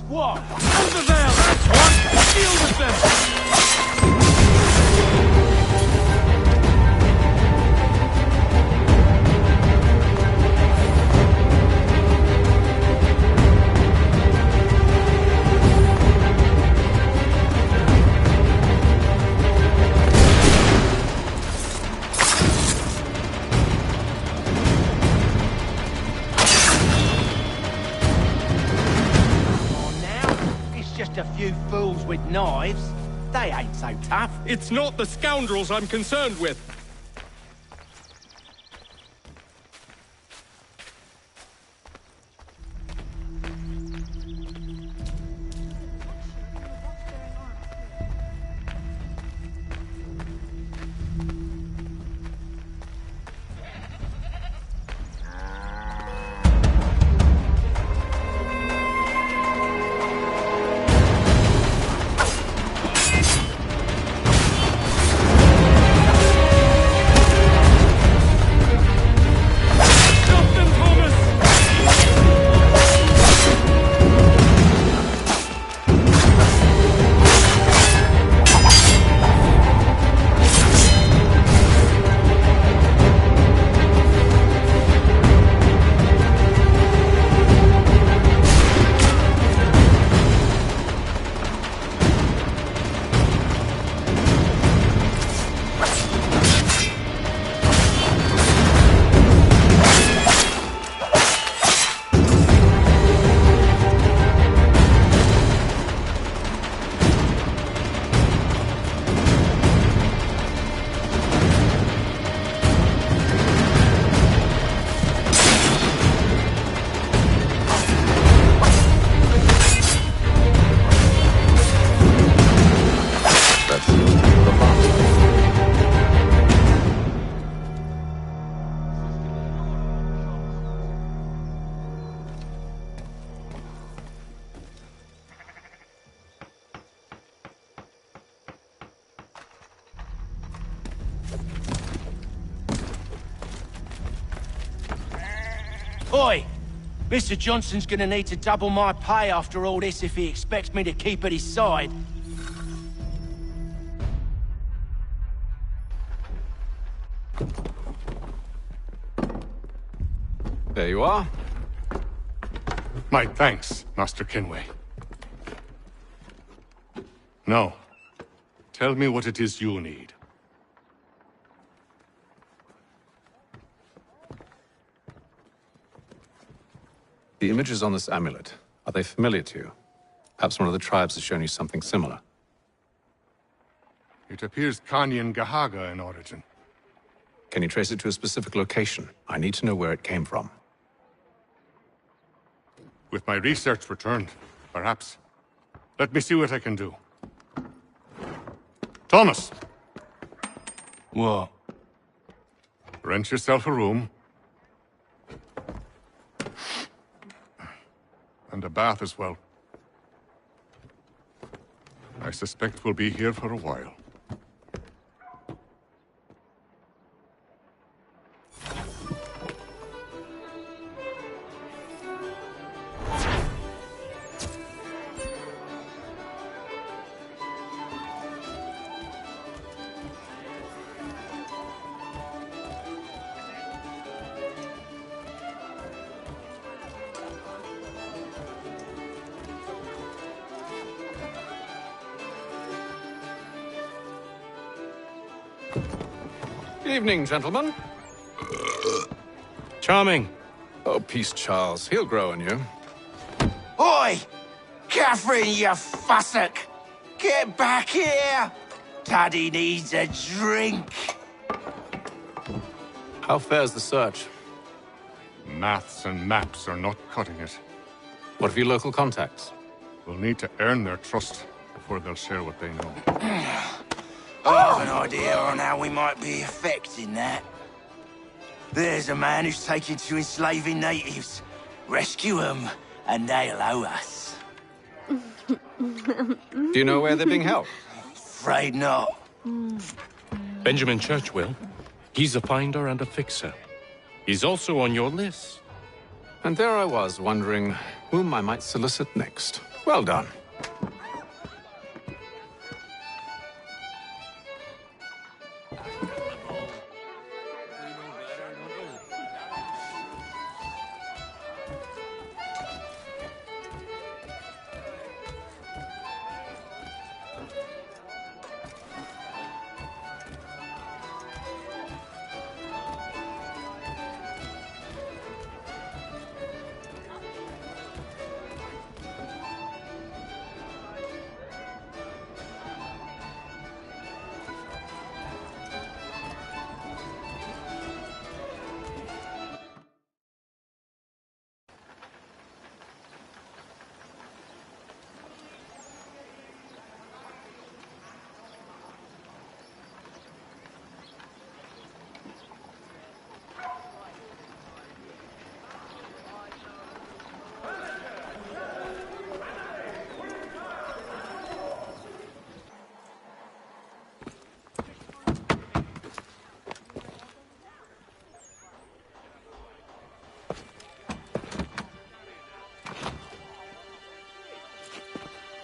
What? Over there! That's one! Deal with them! Just a few fools with knives. They ain't so tough. It's not the scoundrels I'm concerned with. Oi! Mr. Johnson's gonna need to double my pay after all this if he expects me to keep at his side. There you are. My thanks, Master Kenway. Now, tell me what it is you need. The images on this amulet, are they familiar to you? Perhaps one of the tribes has shown you something similar. It appears Kanyan Gahaga in origin. Can you trace it to a specific location? I need to know where it came from. With my research returned, perhaps. Let me see what I can do. Thomas! What? Rent yourself a room. And a bath as well. I suspect we'll be here for a while. Good evening, gentlemen. Charming. Oh, peace, Charles. He'll grow on you. Oi! Catherine, you fussock! Get back here! Daddy needs a drink. How fares the search? Maths and maps are not cutting it. What of your local contacts? We'll need to earn their trust before they'll share what they know. I have an idea on how we might be affecting that. There's a man who's taken to enslaving natives. Rescue them, and they'll owe us. Do you know where they're being held? Afraid not. Benjamin Churchwill. He's a finder and a fixer. He's also on your list. And there I was, wondering whom I might solicit next. Well done.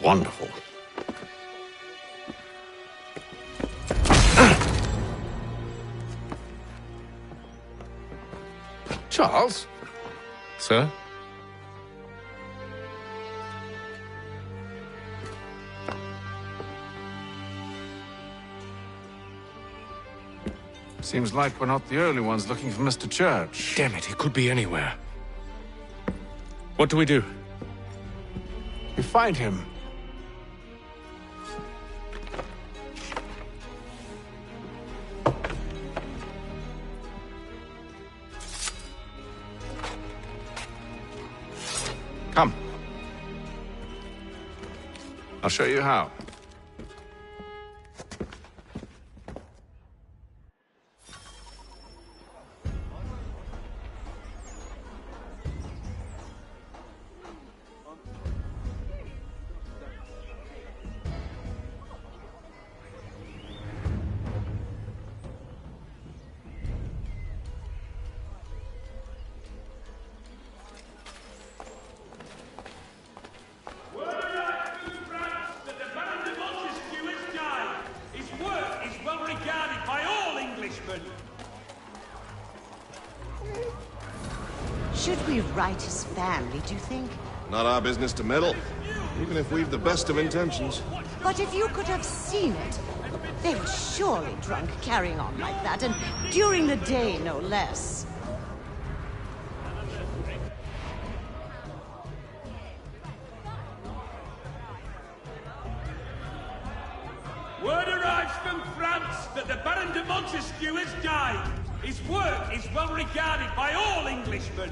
Wonderful. Charles? Sir? Seems like we're not the only ones looking for Mr. Church. Damn it, he could be anywhere. What do we do? You find him. Come. I'll show you how. Should we write his family, do you think? Not our business to meddle, even if we've the best of intentions. But if you could have seen it, they were surely drunk carrying on like that, and during the day, no less. Word arrives from France that the Baron de Montesquieu has died. His work is well regarded by all Englishmen.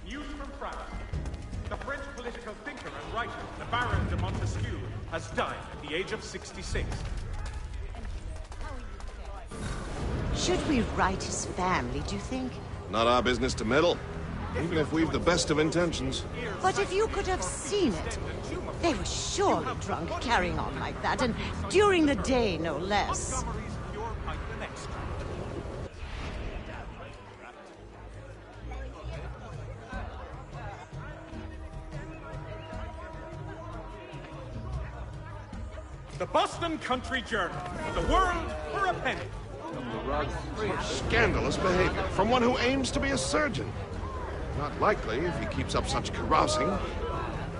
News from France. The French political thinker and writer, the Baron de Montesquieu, has died at the age of 66. Should we write his family, do you think? Not our business to meddle, even if we've the best of intentions. But if you could have seen it, they were surely drunk carrying on like that, and during the day, no less. The Boston Country Journal. The world for a penny. Scandalous behavior from one who aims to be a surgeon. Not likely if he keeps up such carousing.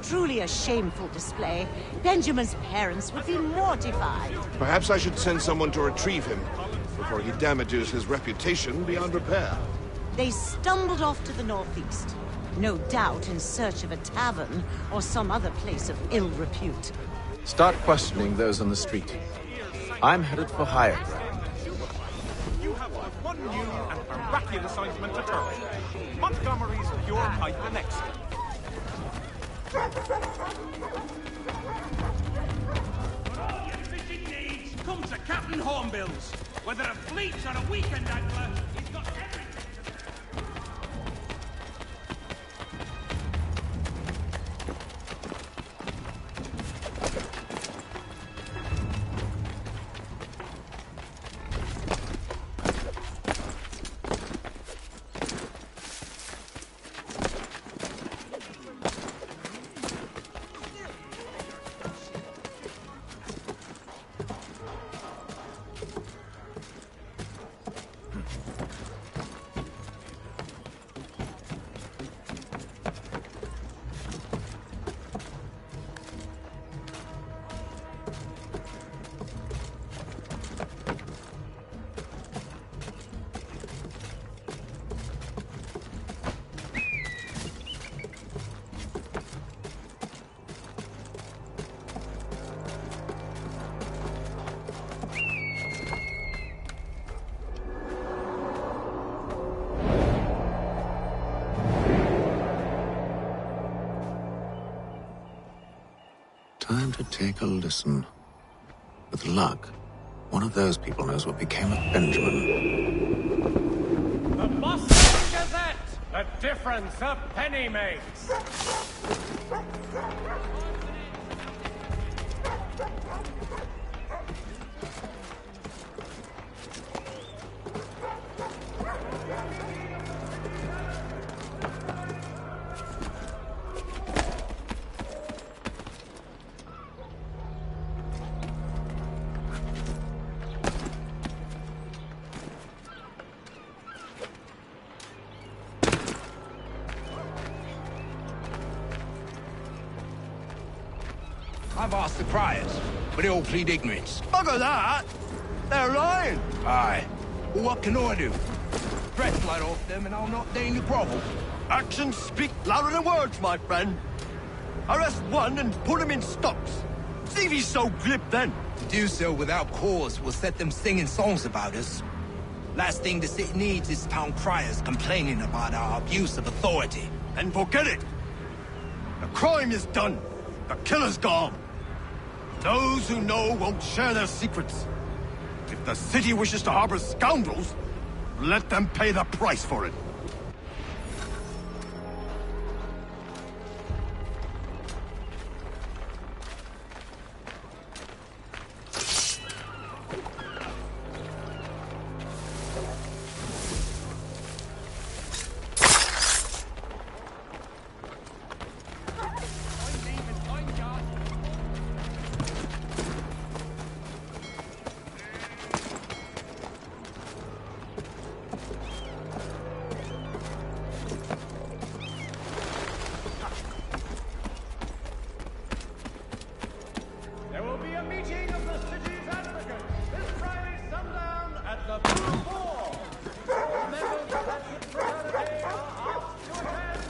Truly a shameful display. Benjamin's parents would be mortified. Perhaps I should send someone to retrieve him before he damages his reputation beyond repair. They stumbled off to the northeast. No doubt in search of a tavern or some other place of ill repute. Start questioning those on the street. I'm headed for higher ground. You have but one new and miraculous ointment to turn. Montgomery's Pure Pipe and Extra. For all your fishing needs, come to Captain Hornbill's. Whether a fleet or a weekend angler, he's got everything. Time to take a listen. With luck, one of those people knows what became of Benjamin. The Boston Gazette! The difference a penny makes! I've asked the criers, but they all plead ignorance. Bugger that! They're lying! Aye. Well, what can I do? Threats light off them and I'll not deign to grovel. Actions speak louder than words, my friend. Arrest one and put him in stocks. See if he's so glib then. To do so without cause will set them singing songs about us. Last thing the city needs is town criers complaining about our abuse of authority. And forget it! The crime is done. The killer's gone. Those who know won't share their secrets. If the city wishes to harbor scoundrels, let them pay the price for it. There will be a meeting of the city's advocates this Friday sundown at the Blue Boar. All members of that fraternity are asked to attend.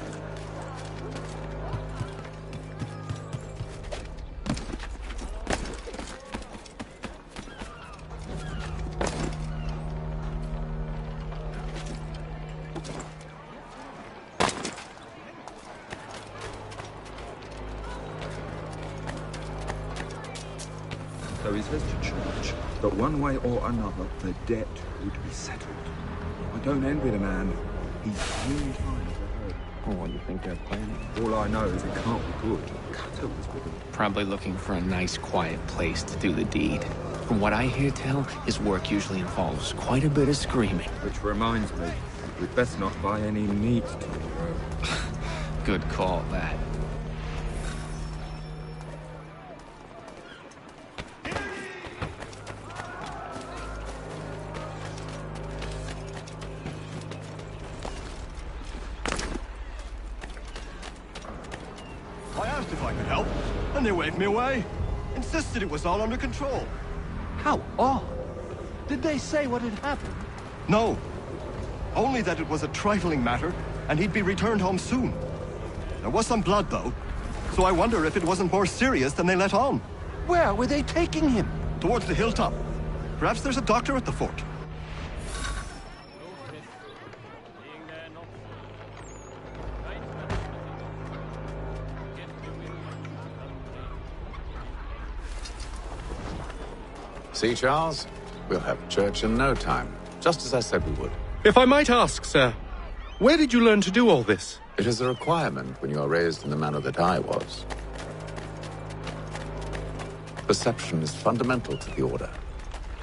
So he says to church that one way or another the debt would be settled. I don't envy the man. He's really trying to hurt. Well, what do you think they're planning? All I know is it can't be good. Cutter was with him. Probably looking for a nice, quiet place to do the deed. From what I hear tell, his work usually involves quite a bit of screaming. Which reminds me, we'd best not buy any meat tomorrow. Good call, that. Here asked if I could help, and they waved me away. Insisted it was all under control. How odd. Did they say what had happened? No. Only that it was a trifling matter, and he'd be returned home soon. There was some blood, though, so I wonder if it wasn't more serious than they let on. Where were they taking him? Towards the hilltop. Perhaps there's a doctor at the fort. See, Charles? We'll have church in no time, just as I said we would. If I might ask, sir, where did you learn to do all this? It is a requirement when you are raised in the manner that I was. Perception is fundamental to the Order.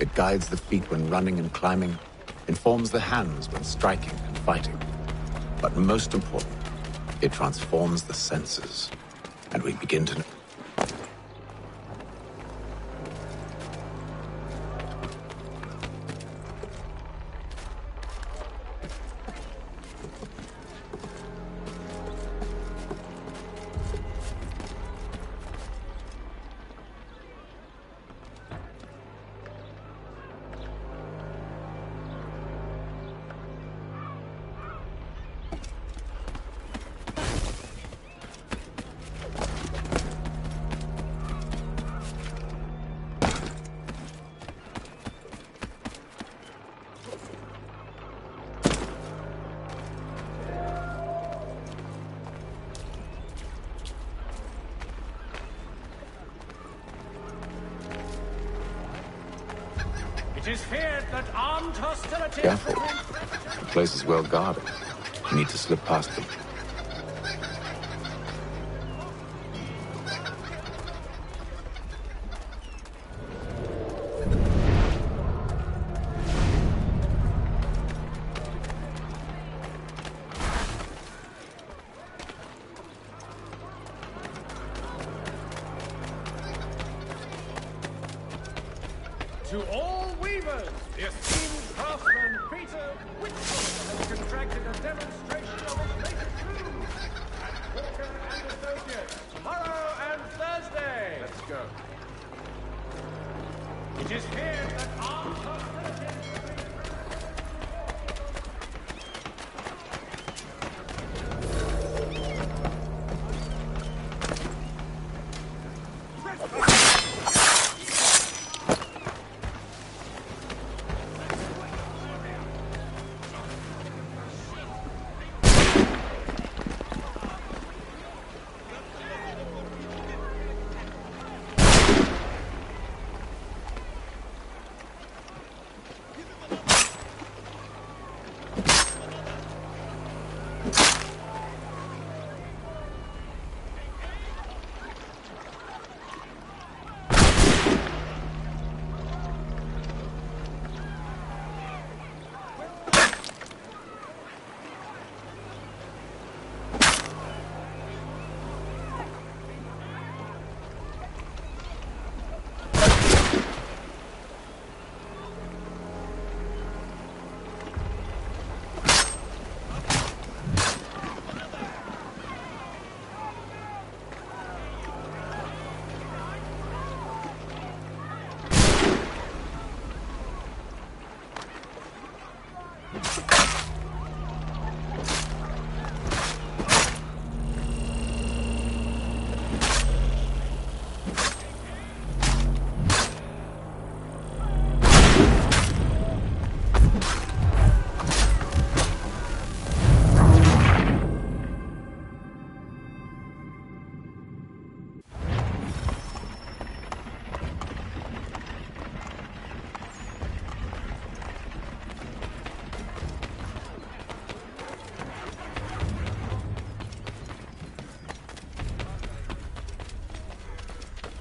It guides the feet when running and climbing, informs the hands when striking and fighting. But most important, it transforms the senses. And we begin to know. It is feared that armed hostilities... Careful. The place is well guarded. You need to slip past them. To all weavers, the esteemed craftsman Peter Whitfield has contracted a demonstration of his latest looms at Walker and Associates tomorrow and Thursday. Let's go. It is feared that armed hostilities...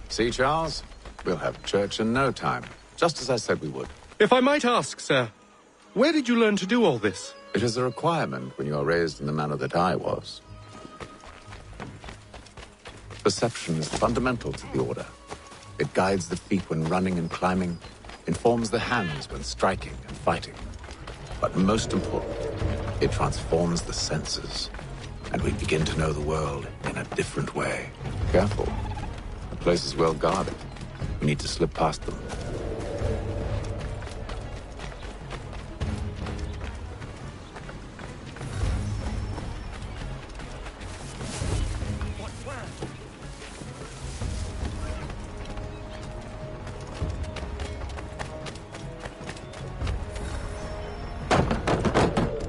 See, Charles? We'll have church in no time, just as I said we would. If I might ask, sir, where did you learn to do all this? It is a requirement when you are raised in the manner that I was. Perception is fundamental to the Order. It guides the feet when running and climbing, informs the hands when striking and fighting. But most important, it transforms the senses, and we begin to know the world in a different way. Careful. The place is well guarded. We need to slip past them.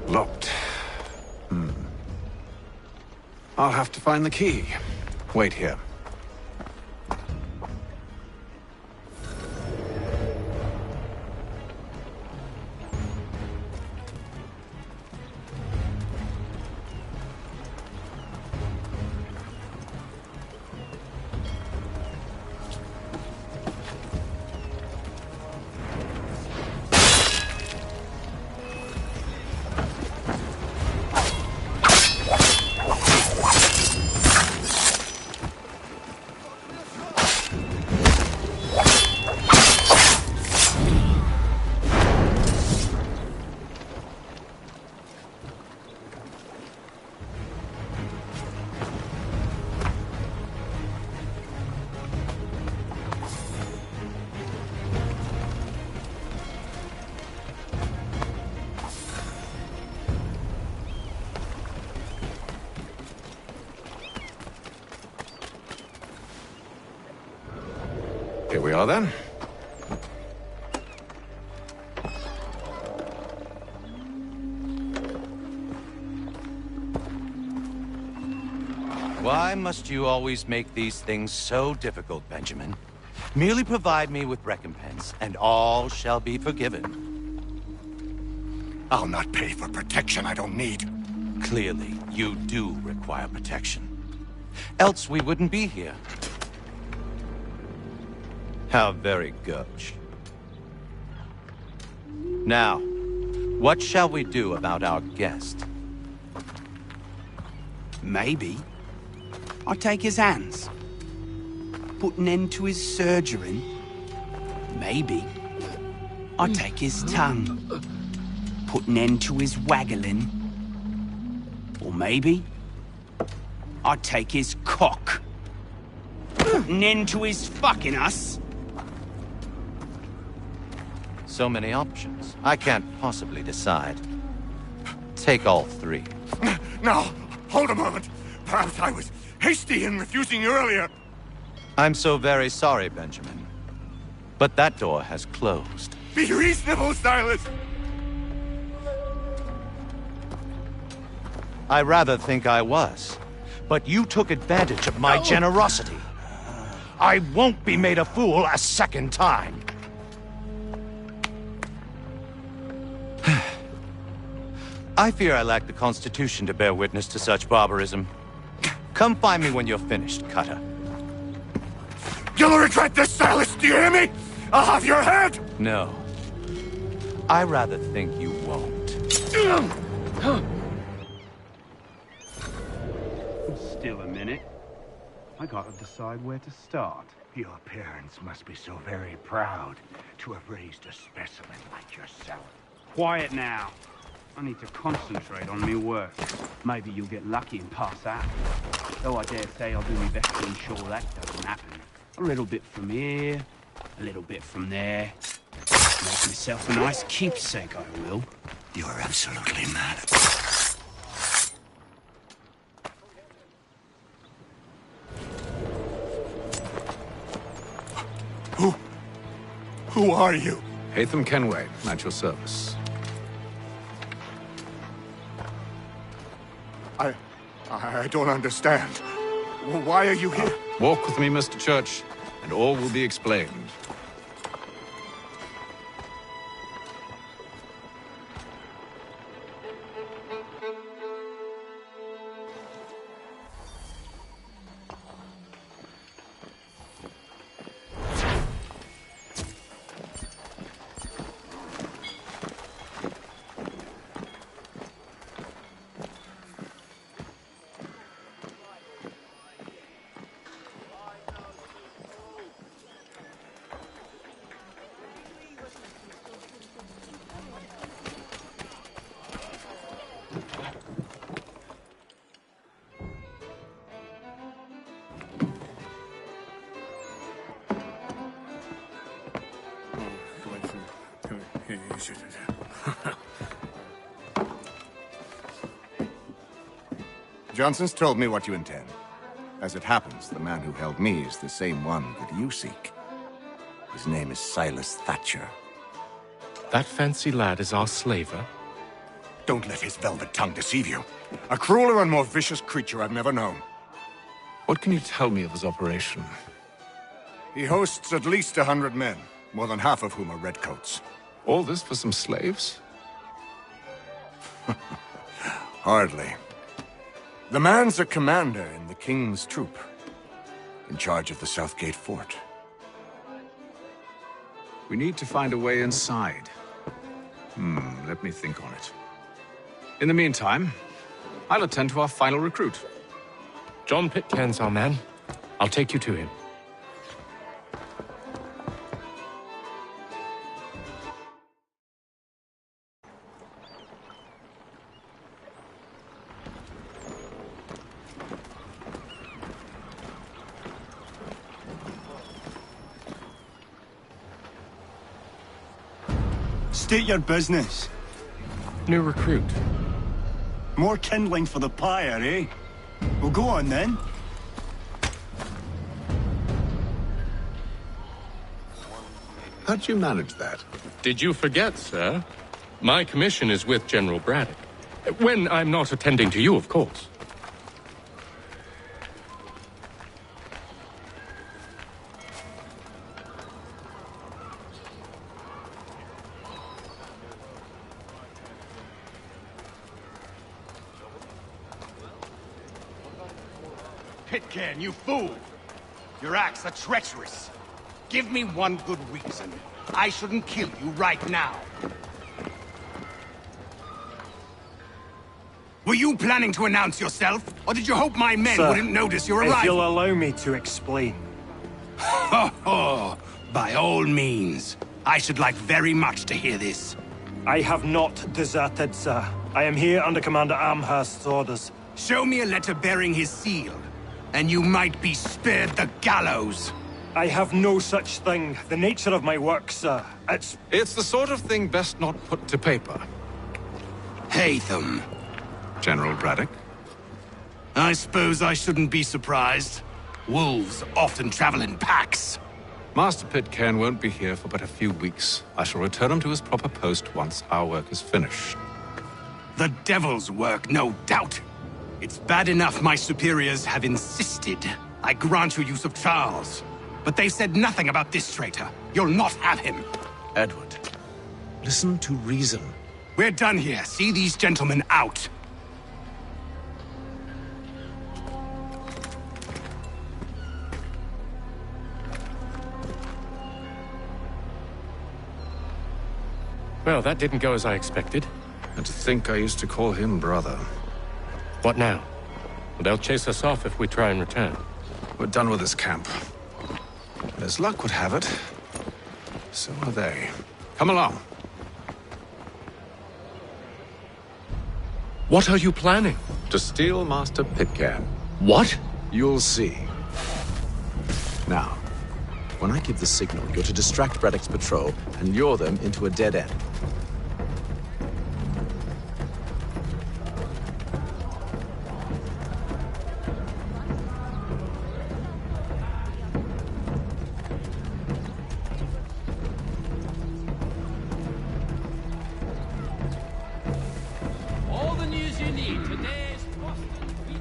Locked. I'll have to find the key. Wait here. Here we are, then. Why must you always make these things so difficult, Benjamin? Merely provide me with recompense, and all shall be forgiven. I'll not pay for protection I don't need. Clearly, you do require protection. Else we wouldn't be here. How very gauche. Now, what shall we do about our guest? Maybe I'll take his hands. Put an end to his surgery. Maybe I'll take his tongue. Put an end to his waggling. Or maybe I'll take his cock. Put an end to his fucking us. So many options. I can't possibly decide. Take all three. Now, hold a moment. Perhaps I was hasty in refusing you earlier. I'm so very sorry, Benjamin. But that door has closed. Be reasonable, Silas. I rather think I was. But you took advantage of my generosity. I won't be made a fool a second time. I fear I lack the constitution to bear witness to such barbarism. Come find me when you're finished, Cutter. You'll regret this, Silas, do you hear me? I'll have your head! No. I rather think you won't. Still a minute. I gotta decide where to start. Your parents must be so very proud to have raised a specimen like yourself. Quiet now. I need to concentrate on me work. Maybe you'll get lucky and pass out. Though I dare say I'll do my best to ensure that doesn't happen. A little bit from here, a little bit from there. Make myself a nice keepsake, I will. You're absolutely mad. Who are you? Hatham Kenway, at your service. I don't understand. Why are you here? Walk with me, Mr. Church, and all will be explained. Johnson's told me what you intend. As it happens, the man who held me is the same one that you seek. His name is Silas Thatcher. That fancy lad is our slaver? Don't let his velvet tongue deceive you. A crueler and more vicious creature I've never known. What can you tell me of his operation? He hosts at least 100 men, more than half of whom are redcoats. All this for some slaves? Hardly. The man's a commander in the King's troop, in charge of the Southgate Fort. We need to find a way inside. Let me think on it. In the meantime, I'll attend to our final recruit. John Pitcairn's our man. I'll take you to him. State your business. New recruit. More kindling for the pyre, eh? Well, go on then. How'd you manage that? Did you forget, sir? My commission is with General Braddock. When I'm not attending to you, of course. Pitcairn, you fool! Your acts are treacherous. Give me one good reason. I shouldn't kill you right now. Were you planning to announce yourself? Or did you hope my men Sir, wouldn't notice your arrival? if you'll allow me to explain. Ho ho! By all means. I should like very much to hear this. I have not deserted, sir. I am here under Commander Amherst's orders. Show me a letter bearing his seal, and you might be spared the gallows. I have no such thing. The nature of my work, sir. It's the sort of thing best not put to paper. Hatham. General Braddock? I suppose I shouldn't be surprised. Wolves often travel in packs. Master Pitcairn won't be here for but a few weeks. I shall return him to his proper post once our work is finished. The devil's work, no doubt. It's bad enough my superiors have insisted I grant you use of Charles. But they said nothing about this traitor. You'll not have him. Edward, listen to reason. We're done here. See these gentlemen out. Well, that didn't go as I expected. And to think I used to call him brother. What now? They'll chase us off if we try and return. We're done with this camp. And as luck would have it, so are they. Come along. What are you planning? To steal Master Pitcairn. What? You'll see. Now, when I give the signal, you're to distract Braddock's patrol and lure them into a dead end.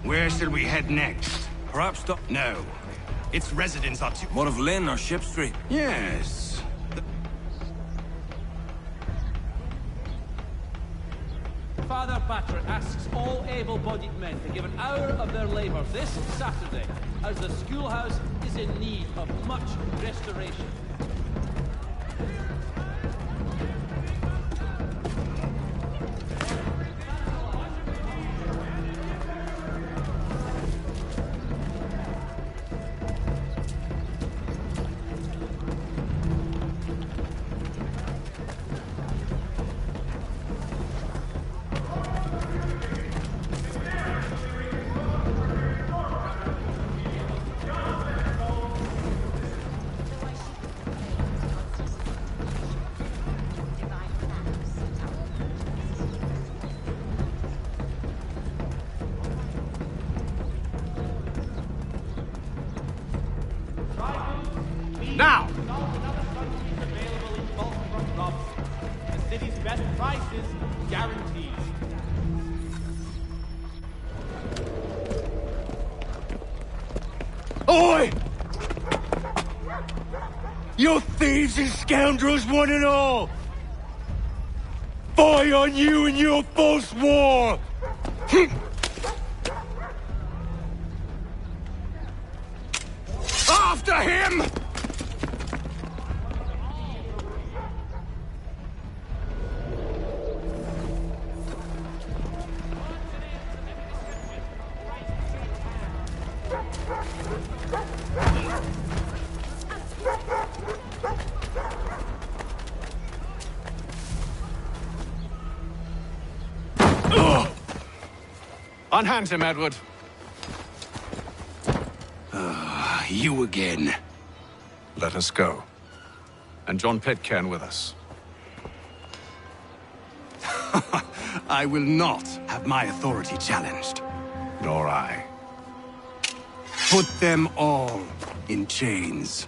Where should we head next? Perhaps No. Its residents are too... What of Lynn or Ship Street? Yes. Father Patrick asks all able-bodied men to give an hour of their labor this Saturday, as the schoolhouse is in need of much restoration. Now! Available in bulk from Robson. The city's best prices guaranteed. Oi! You thieves and scoundrels, one and all! Fie on you and your false war! After him! Unhand him, Edward. You again. Let us go. And John Pitcairn with us. I will not have my authority challenged. Nor I. Put them all in chains.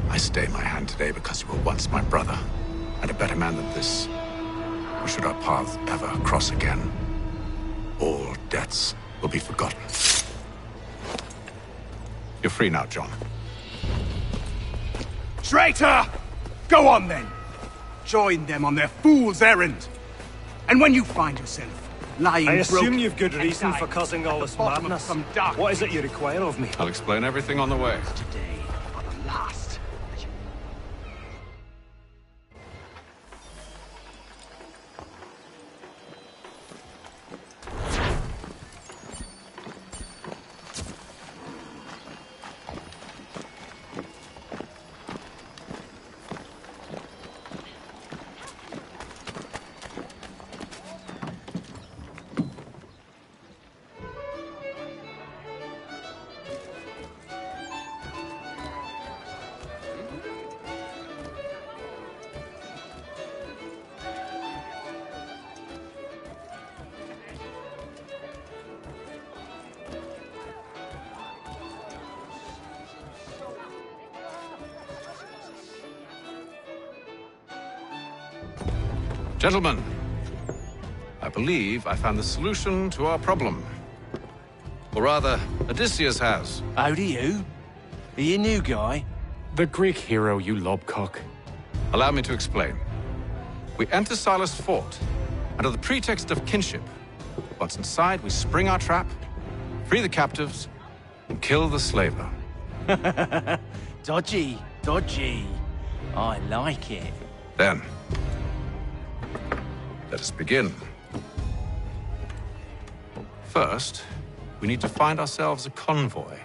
I stay my hand today because you were once my brother, and a better man than this. Or should our paths ever cross again, all debts will be forgotten. You're free now, John. Traitor! Go on then! Join them on their fool's errand! And when you find yourself lying I assume broken you've good and reason dying for causing at all the this bottom of madness. some dark What is it you require of me? I'll explain everything on the way. Today, for the last. Gentlemen, I believe I found the solution to our problem. Or rather, Odysseus has. How do you? Are you a new guy? The Greek hero, you lobcock. Allow me to explain. We enter Silas' fort, under the pretext of kinship. Once inside, we spring our trap, free the captives, and kill the slaver. Dodgy, dodgy. I like it. Then, let us begin. First, we need to find ourselves a convoy.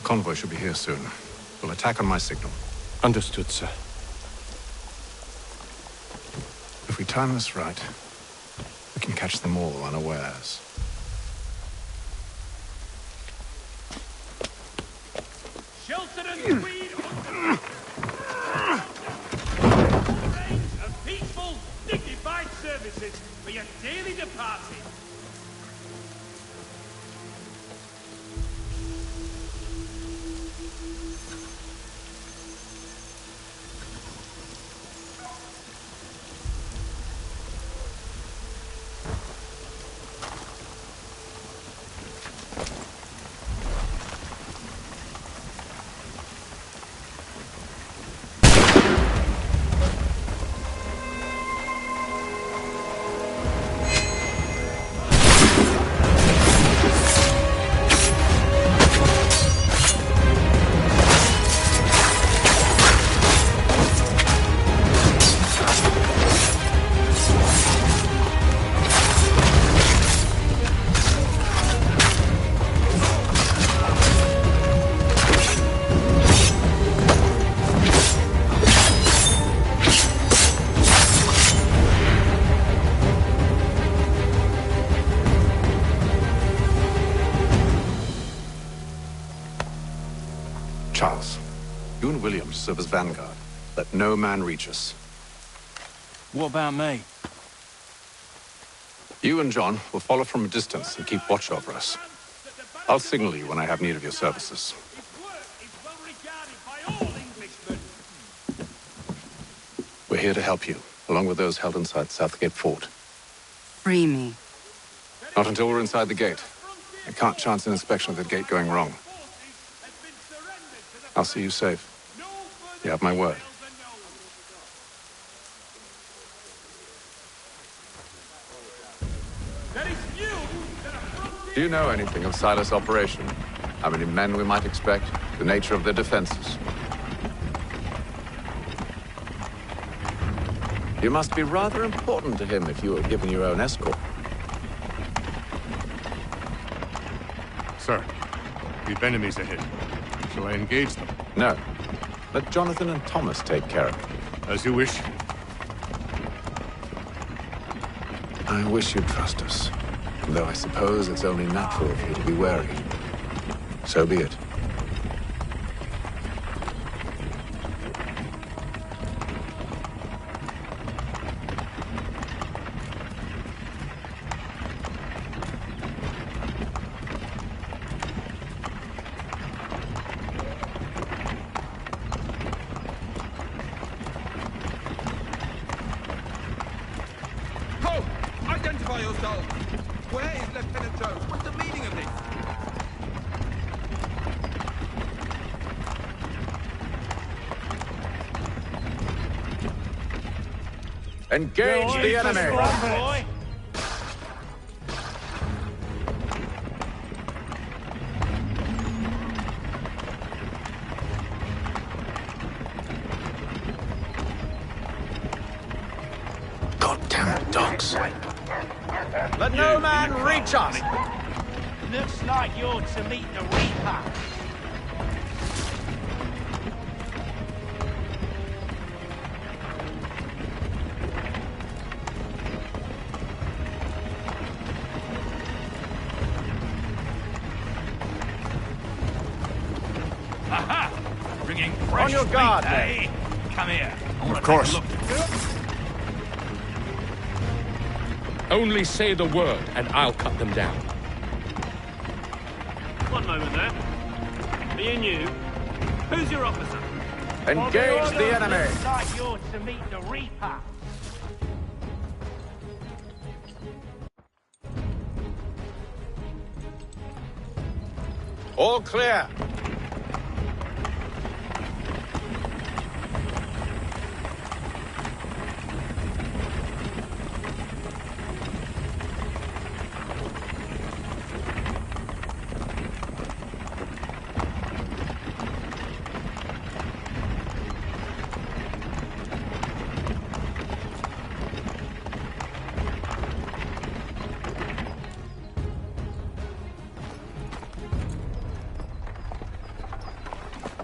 Convoy should be here soon. We'll attack on my signal. Understood, sir. If we time this right, we can catch them all unawares. Shelter and Tweed of peaceful, dignified services for your daily departed. you and William serve as vanguard. Let no man reach us. What about me? You and John will follow from a distance and keep watch over us. I'll signal you when I have need of your services. We're here to help you, along with those held inside Southgate Fort. Free me. Not until we're inside the gate. I can't chance an inspection of the gate going wrong. I'll see you safe. You have my word. Do you know anything of Silas' operation? How many men we might expect? The nature of their defenses? You must be rather important to him if you were given your own escort. Sir, we've enemies ahead. Shall I engage them? No. Let Jonathan and Thomas take care of it. As you wish. I wish you'd trust us. Though I suppose it's only natural for you to be wary. So be it. Ho! Identify yourself! Where is Lieutenant Jones? What's the meaning of this? Engage the enemy! Goddamn dogs. Let no man reach us! Looks like you're to meet the Reaper. Aha! Bringing fresh On your guard, meat, eh? Come here. I wanna Of course. take a look. Only say the word, and I'll cut them down. One moment there. Me and you. Who's your officer? Engage the enemy! Looks like you're to meet the Reaper. All clear.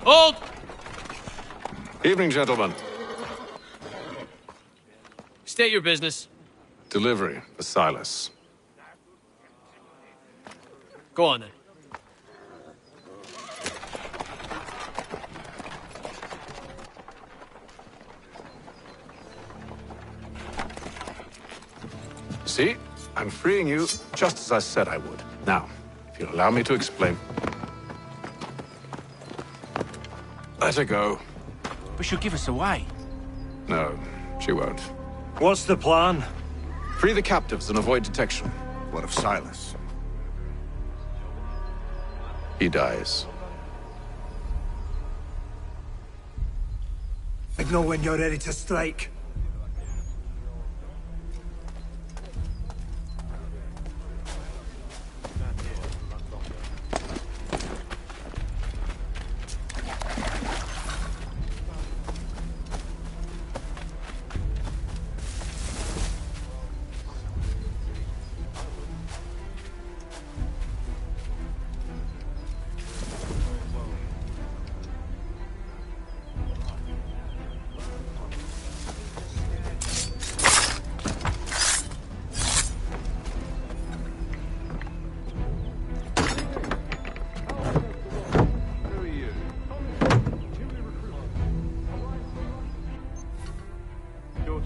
Hold! Evening, gentlemen. State your business. Delivery for Silas. Go on then. See? I'm freeing you just as I said I would. Now, if you'll allow me to explain. Let her go. But she'll give us away. No, she won't. What's the plan? Free the captives and avoid detection. What of Silas? He dies. I know when you're ready to strike.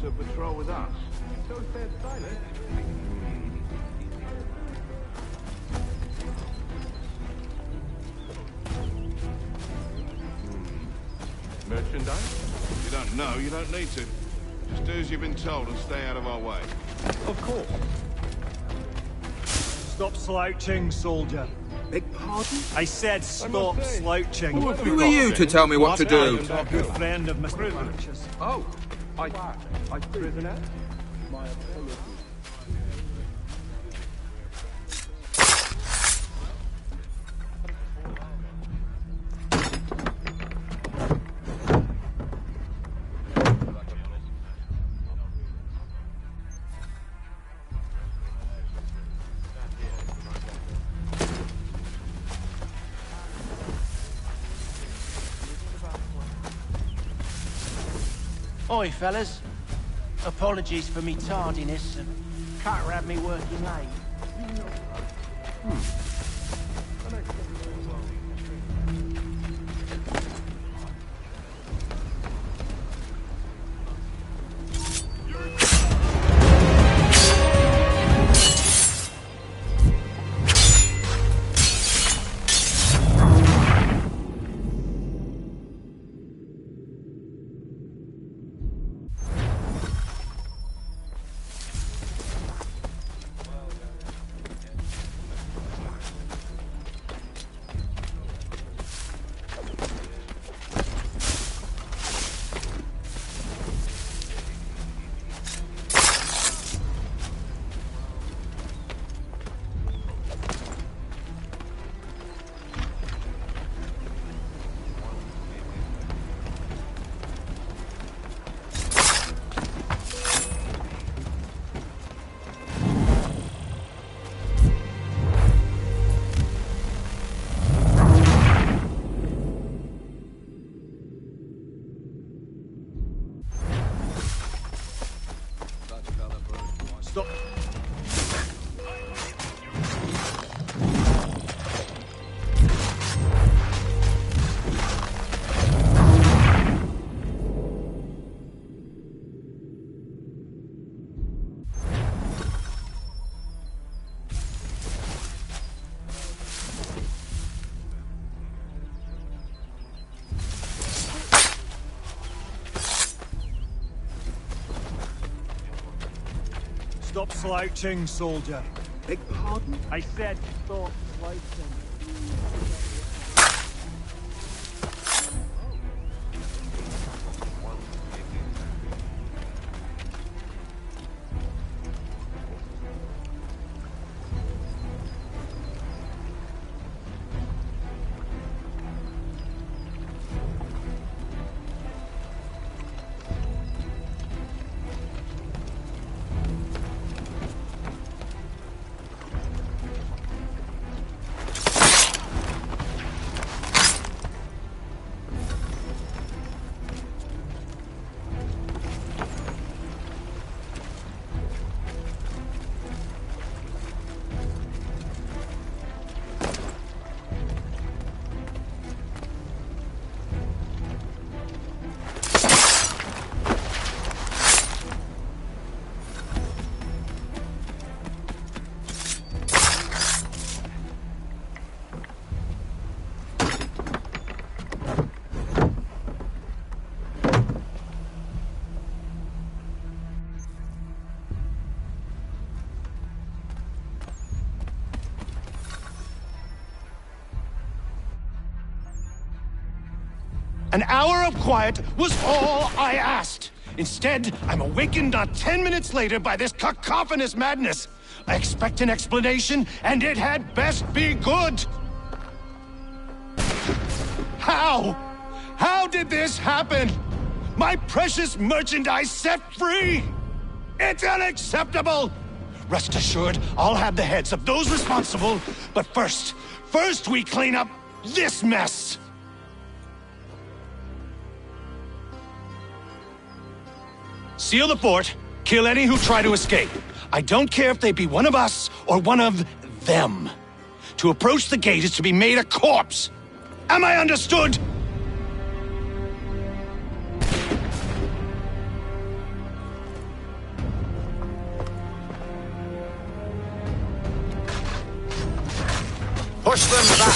to patrol with us. So said Silas. Merchandise? You don't know, you don't need to. Just do as you've been told and stay out of our way. Of course. Stop slouching, soldier. Beg pardon? I said stop slouching. Who are you to tell me what to do? A good friend of Mr. Patch's. Oh, I prisoner? My apologies. Oi, fellas. Apologies for me tardiness. Carter had me working late. Stop. Stop slouching, soldier. Beg pardon? I said stop slouching. An hour of quiet was all I asked. Instead, I'm awakened not 10 minutes later by this cacophonous madness. I expect an explanation, and it had best be good. How? How did this happen? My precious merchandise set free? It's unacceptable! Rest assured, I'll have the heads of those responsible, but first we clean up this mess! Seal the fort, kill any who try to escape. I don't care if they be one of us or one of them. To approach the gate is to be made a corpse. Am I understood? Push them back!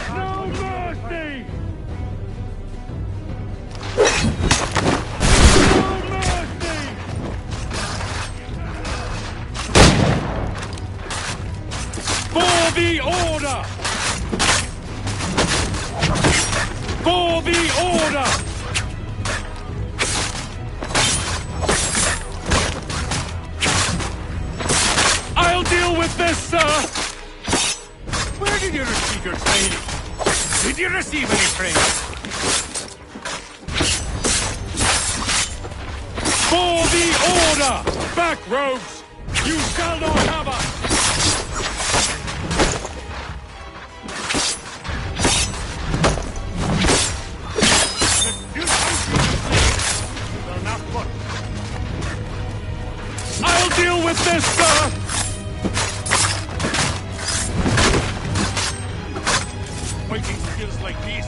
No mercy! For the order! For the order! I'll deal with this, sir! Where did you receive your training? Did you receive any training? For the order! Back, rogues! You shall not have us! I'll deal with this, sir! Fighting skills like these.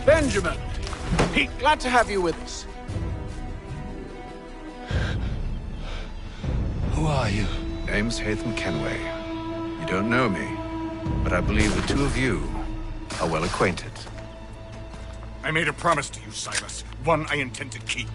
Benjamin! Pete, glad to have you with us. Who are you? Name's Hatham Kenway. You don't know me, but I believe the two of you are well acquainted. I made a promise to you, Silas. One I intend to keep.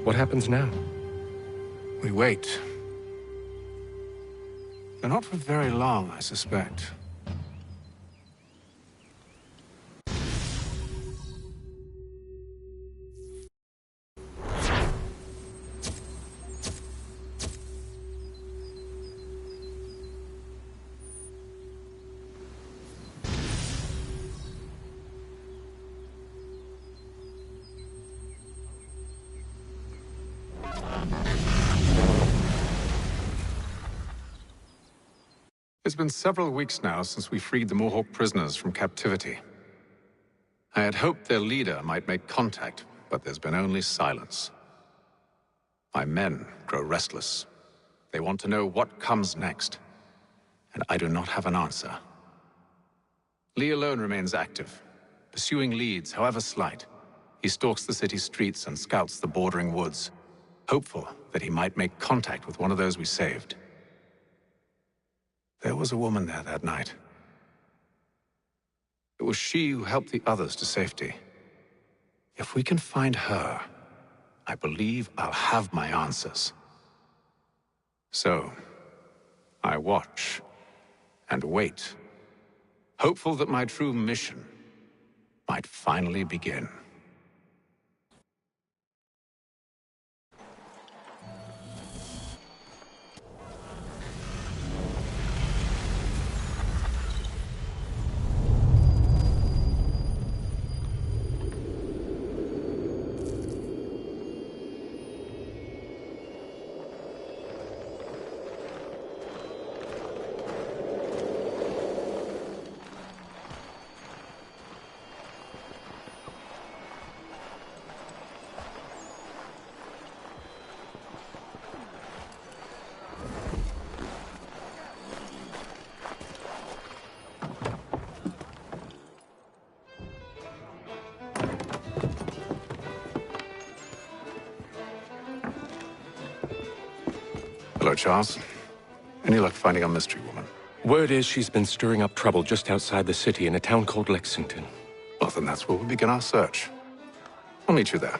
What happens now? We wait. But not for very long, I suspect. It's been several weeks now since we freed the Mohawk prisoners from captivity. I had hoped their leader might make contact, but there's been only silence. My men grow restless. They want to know what comes next, and I do not have an answer. Lee alone remains active, pursuing leads, however slight. He stalks the city streets and scouts the bordering woods, hopeful that he might make contact with one of those we saved. There was a woman there that night. It was she who helped the others to safety. If we can find her, I believe I'll have my answers. So, I watch and wait, hopeful that my true mission might finally begin. Hello, Charles. Any luck finding our mystery woman? Word is she's been stirring up trouble just outside the city in a town called Lexington. Well, then that's where we'll begin our search. I'll meet you there.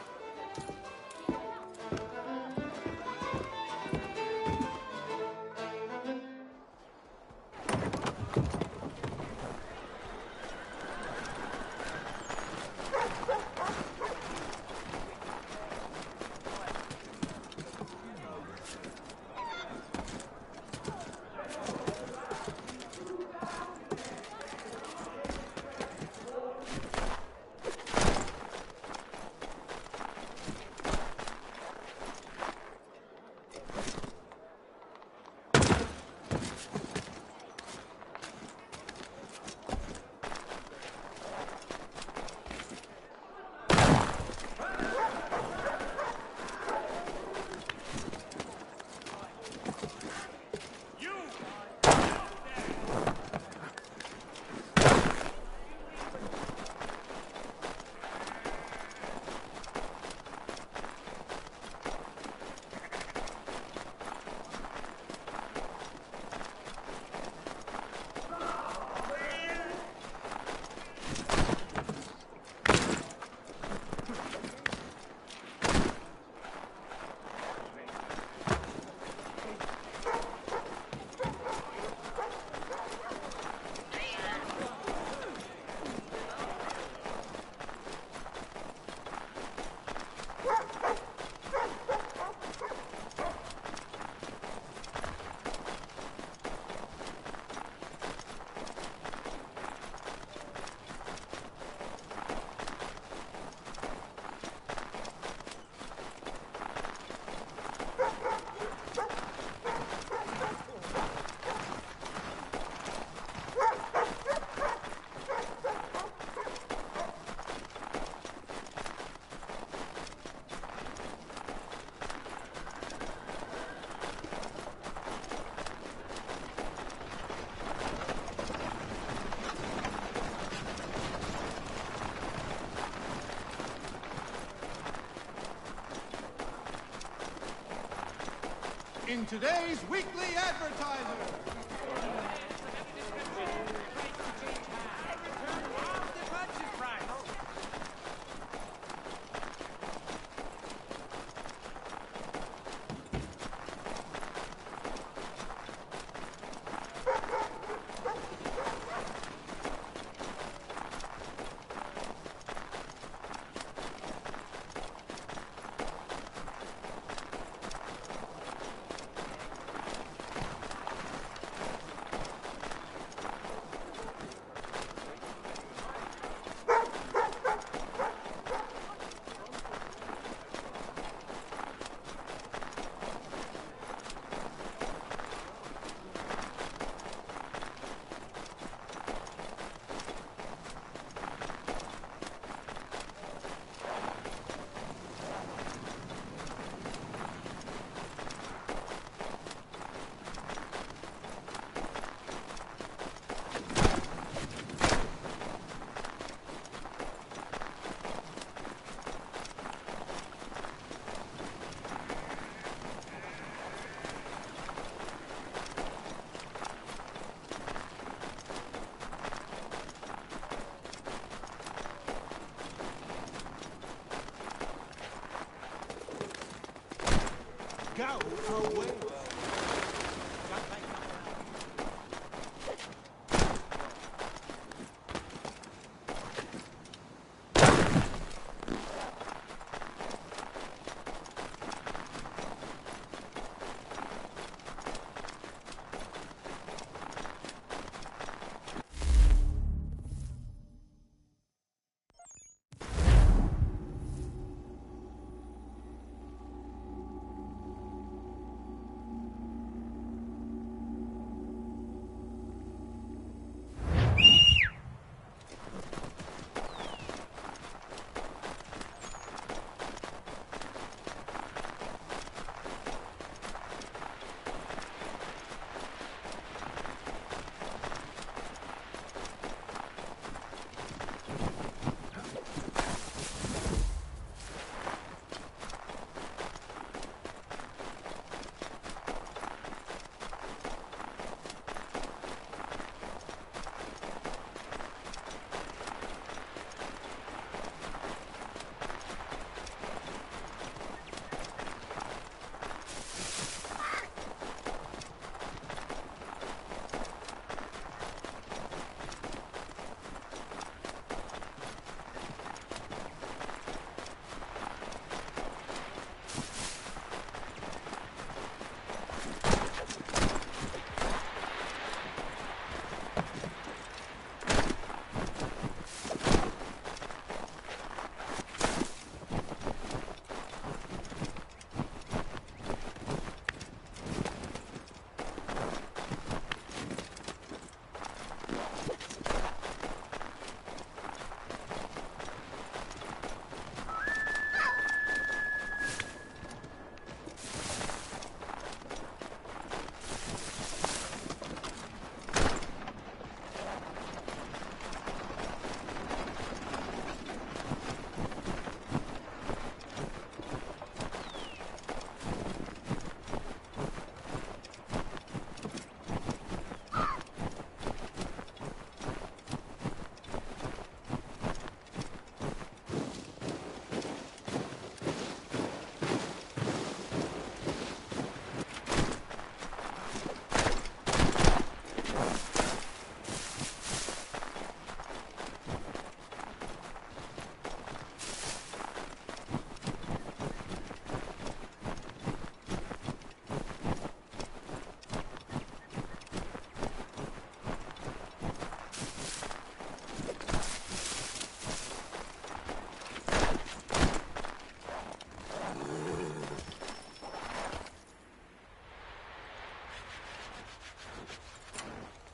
In today's weekly advertiser. Go away.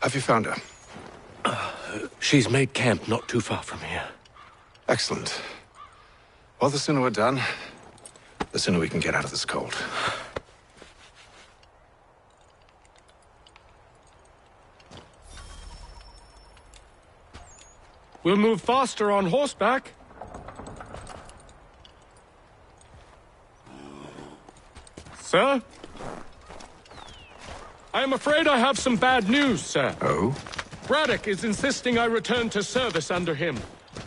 Have you found her? She's made camp not too far from here. Excellent. Well, the sooner we're done, the sooner we can get out of this cold. We'll move faster on horseback. Sir? I am afraid I have some bad news, sir. Oh? Braddock is insisting I return to service under him.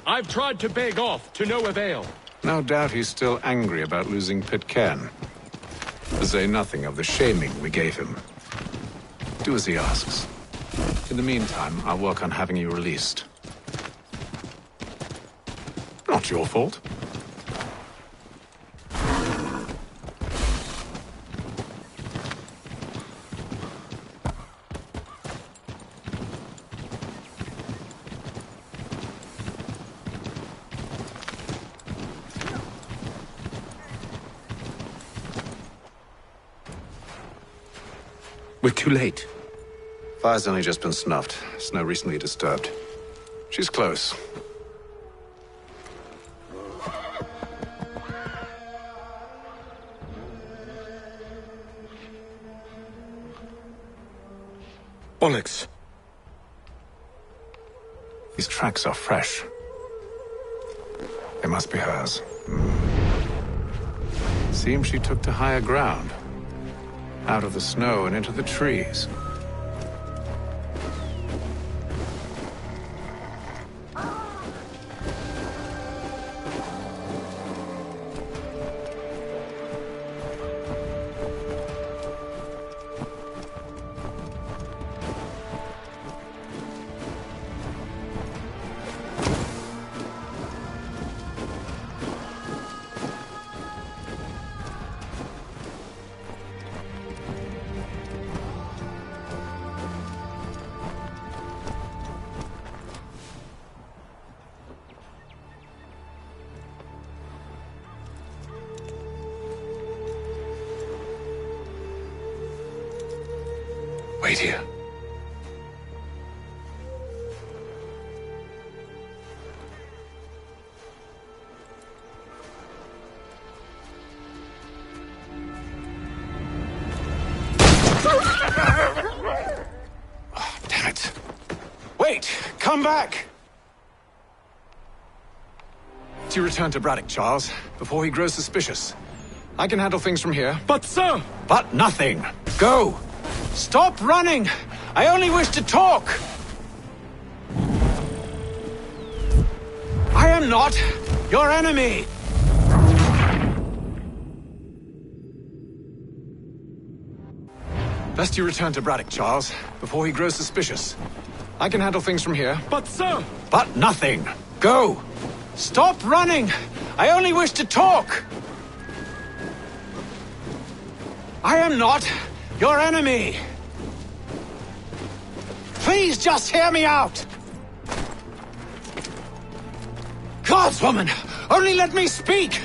I've tried to beg off, to no avail. No doubt he's still angry about losing Pitcairn. To say nothing of the shaming we gave him. Do as he asks. In the meantime, I'll work on having you released. Not your fault. We're too late. Fire's only just been snuffed. Snow recently disturbed. She's close. Bollocks. These tracks are fresh. They must be hers. Seems she took to higher ground. Out of the snow and into the trees. Wait here. Oh, damn it. Wait! Come back! You return to Braddock, Charles, before he grows suspicious. I can handle things from here. But, sir! But nothing! Go! Stop running! I only wish to talk! I am not your enemy! Best you return to Braddock, Charles, before he grows suspicious. I can handle things from here. But, sir! But nothing! Go! Stop running! I only wish to talk! I am not your enemy! Please just hear me out! Gods, woman! Only let me speak!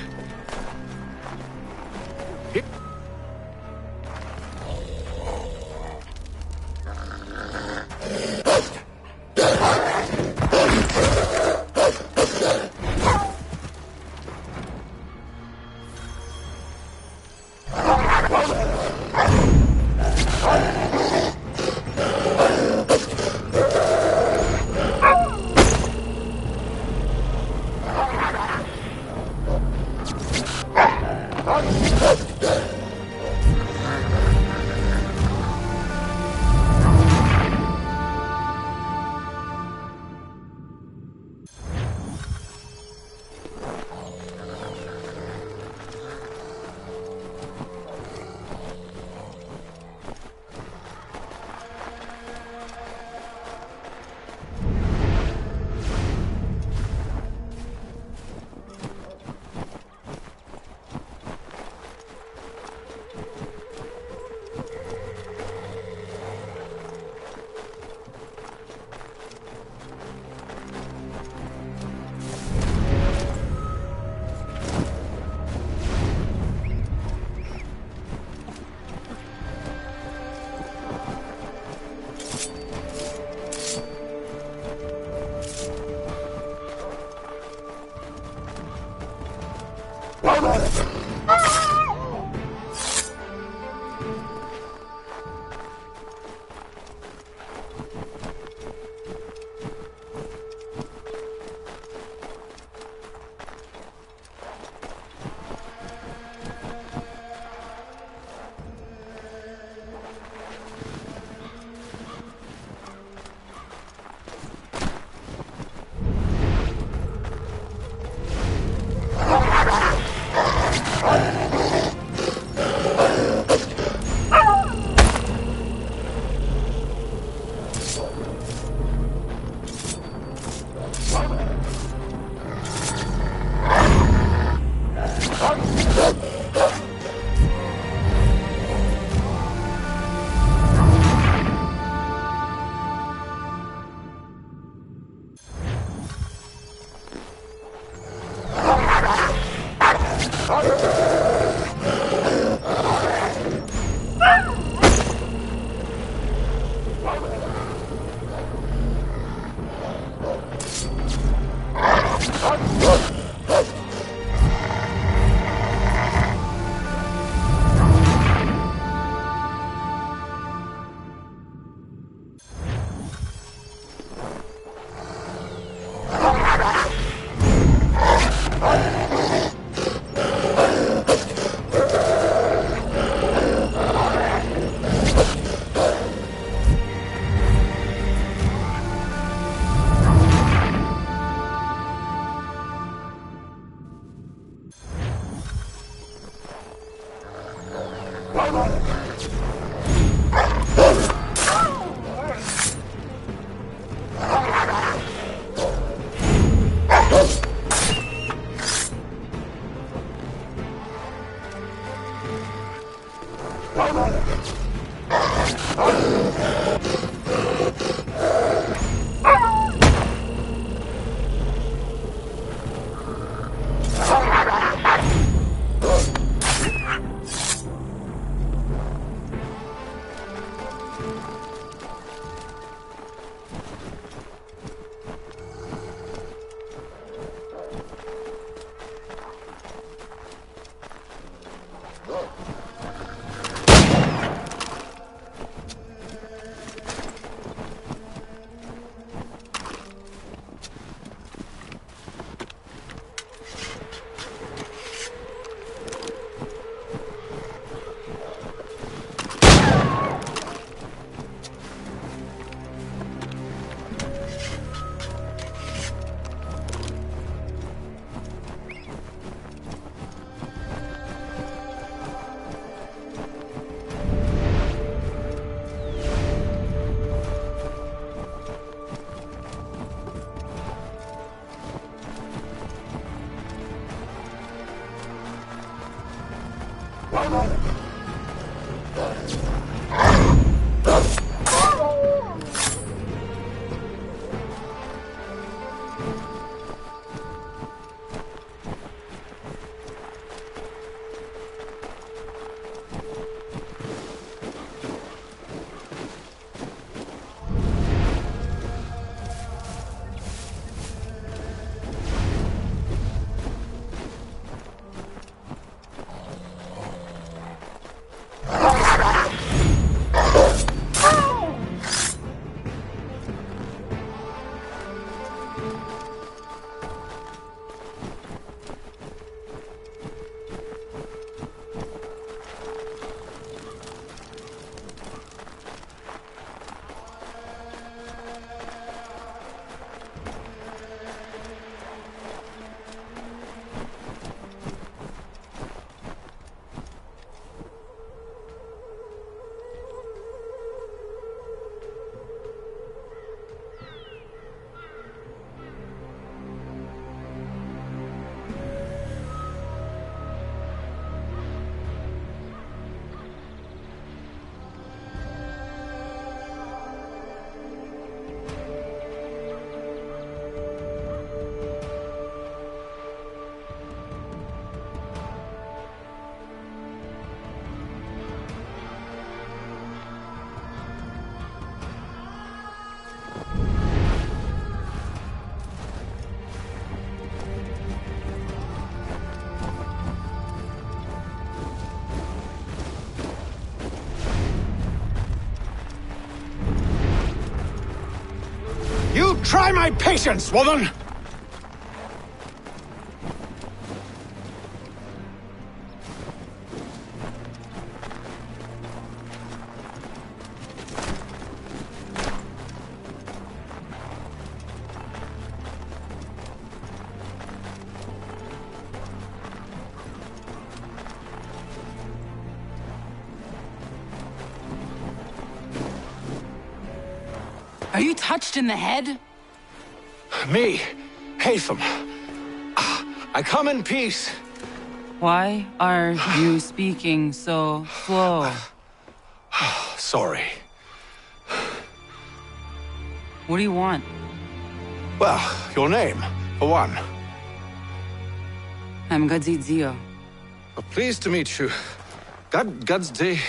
You try my patience, woman! Are you touched in the head? Me, Hatham. I come in peace. Why are you speaking so slow? Sorry. What do you want? Well, your name, for one. I'm Gadzit Zio. Well, pleased to meet you. Gadsday.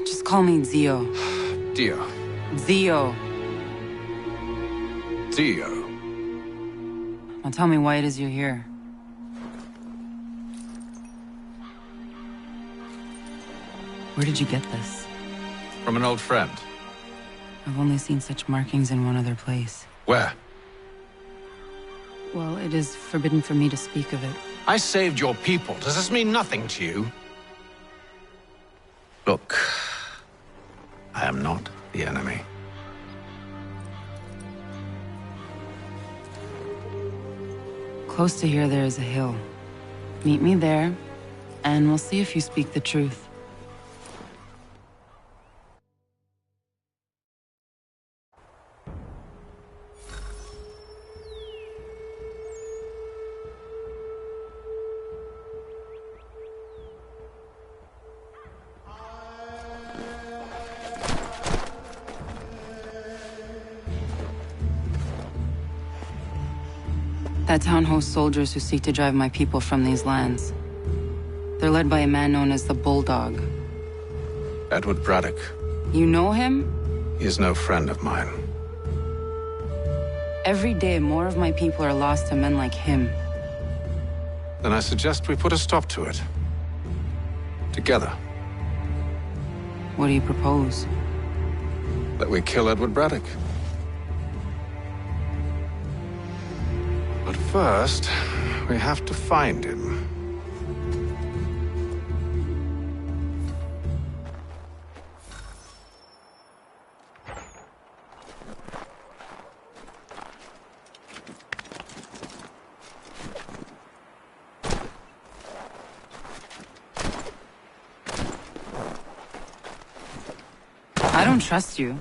Just call me Zio. Dio. Zio. Dio. Now tell me why it is you're here. Where did you get this? From an old friend. I've only seen such markings in one other place. Where? Well, it is forbidden for me to speak of it. I saved your people. Does this mean nothing to you? Look, I am not the enemy. Close to here, there is a hill. Meet me there, and we'll see if you speak the truth. That town hosts soldiers who seek to drive my people from these lands. They're led by a man known as the Bulldog. Edward Braddock. You know him? He is no friend of mine. Every day, more of my people are lost to men like him. Then I suggest we put a stop to it. Together. What do you propose? That we kill Edward Braddock. But first, we have to find him. I don't trust you.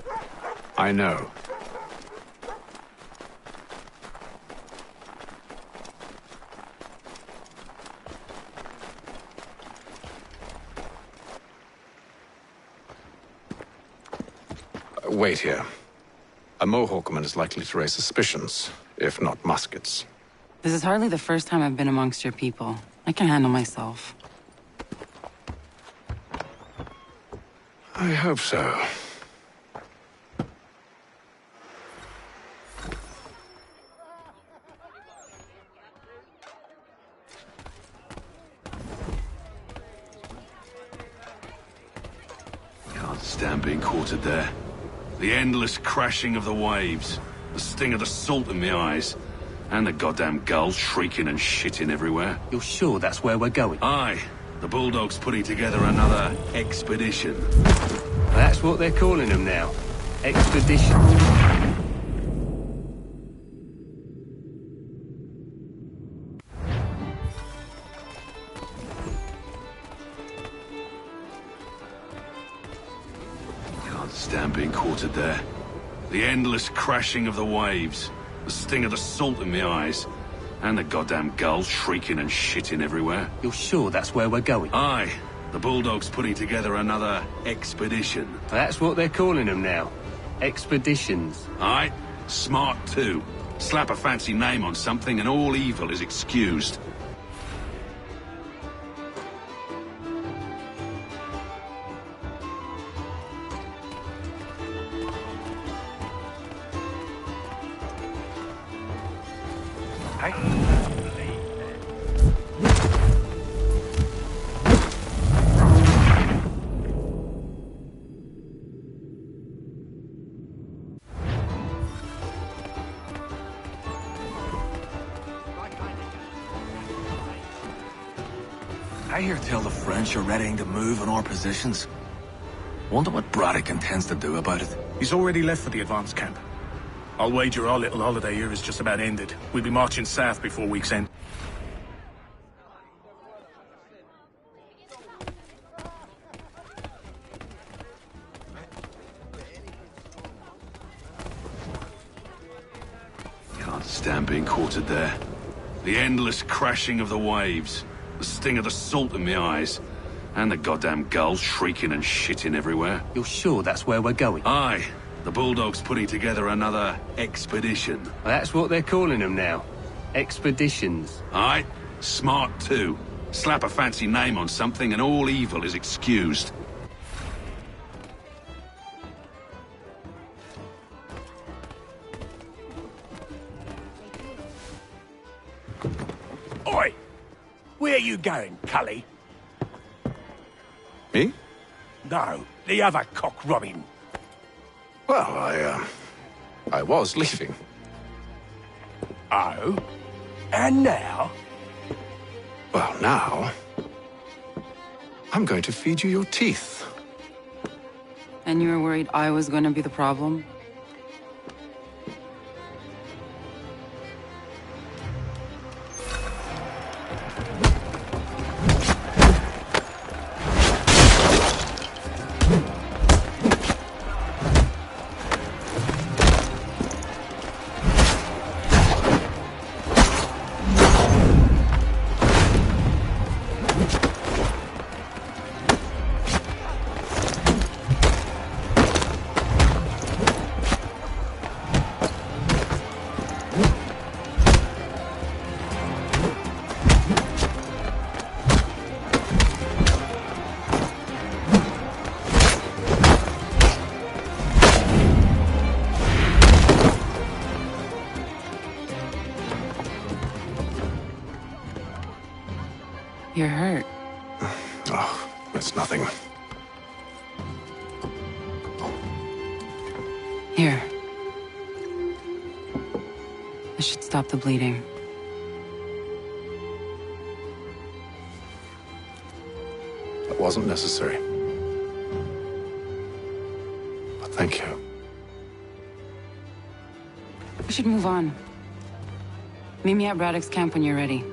I know. Wait here. A Mohawkman is likely to raise suspicions, if not muskets. This is hardly the first time I've been amongst your people. I can handle myself. I hope so. Can't stand being quartered there. The endless crashing of the waves, the sting of the salt in my eyes, and the goddamn gulls shrieking and shitting everywhere. You're sure that's where we're going? Aye. The Bulldog's putting together another expedition. That's what they're calling them now. Expedition. Can't stand being quartered there. The endless crashing of the waves, the sting of the salt in my eyes, and the goddamn gulls shrieking and shitting everywhere. You're sure that's where we're going? Aye. The Bulldog's putting together another expedition. That's what they're calling them now. Expeditions. Aye. Smart too. Slap a fancy name on something and all evil is excused. I hear tell the French are readying to move on our positions. Wonder what Braddock intends to do about it. He's already left for the advance camp. I'll wager our little holiday here is just about ended. We'll be marching south before week's end. Can't stand being quartered there. The endless crashing of the waves, The sting of the salt in my eyes. And the goddamn gulls shrieking and shitting everywhere. You're sure that's where we're going? Aye. The Bulldog's putting together another expedition. Well, that's what they're calling them now. Expeditions. Aye. Smart too. Slap a fancy name on something and all evil is excused. Oi! Where are you going, Cully? Me? No, the other cock Robin. Well, I was leaving. Oh? And now? Well, now... I'm going to feed you your teeth. And you were worried I was going to be the problem? You're hurt. Oh, it's nothing. Here. This should stop the bleeding. That wasn't necessary. But thank you. We should move on. Meet me at Braddock's camp when you're ready.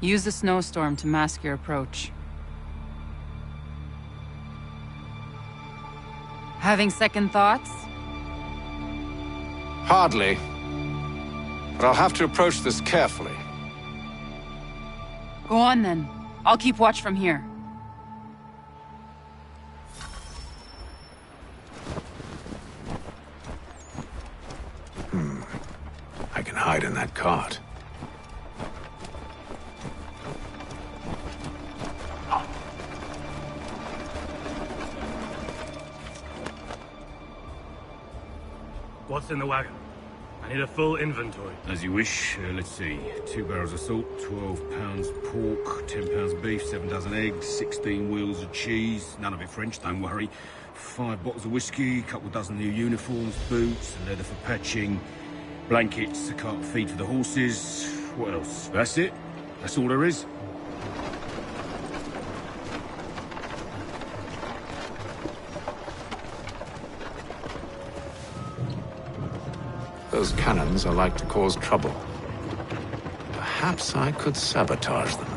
Use the snowstorm to mask your approach. Having second thoughts? Hardly. But I'll have to approach this carefully. Go on then. I'll keep watch from here. I can hide in that cart. What's in the wagon? I need a full inventory. As you wish. Let's see. 2 barrels of salt, 12 pounds pork, 10 pounds beef, 7 dozen eggs, 16 wheels of cheese. None of it French, don't worry. 5 bottles of whiskey, a couple dozen new uniforms, boots, leather for patching, blankets, a cart of feed for the horses. What else? That's it? That's all there is? Those cannons are like to cause trouble. Perhaps I could sabotage them.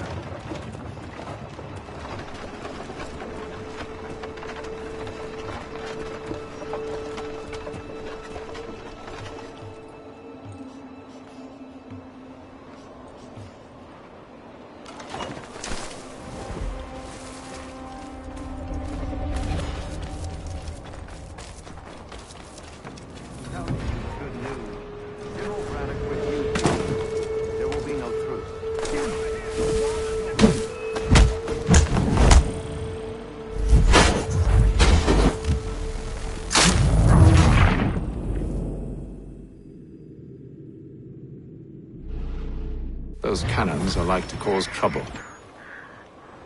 Those cannons are like to cause trouble.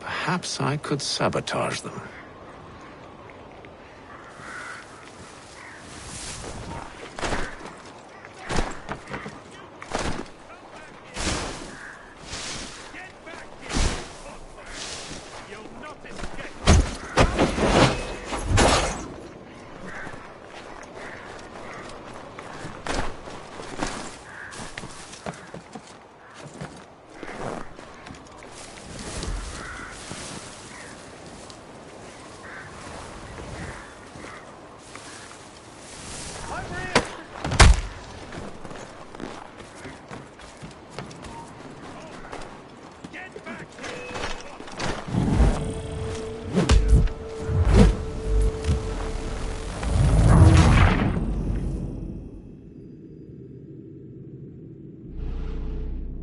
Perhaps I could sabotage them.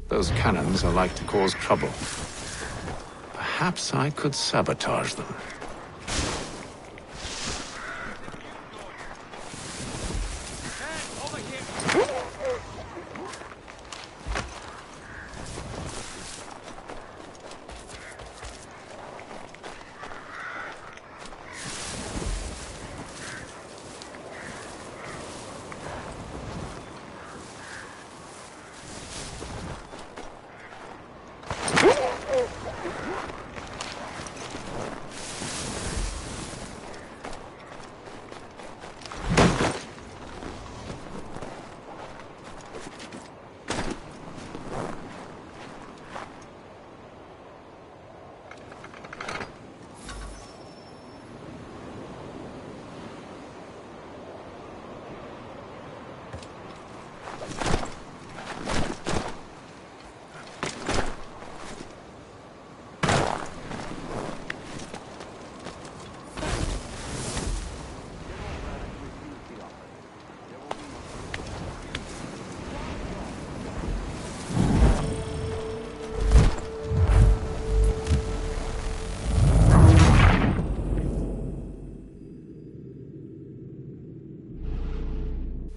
Those cannons are like to cause trouble. Perhaps I could sabotage them.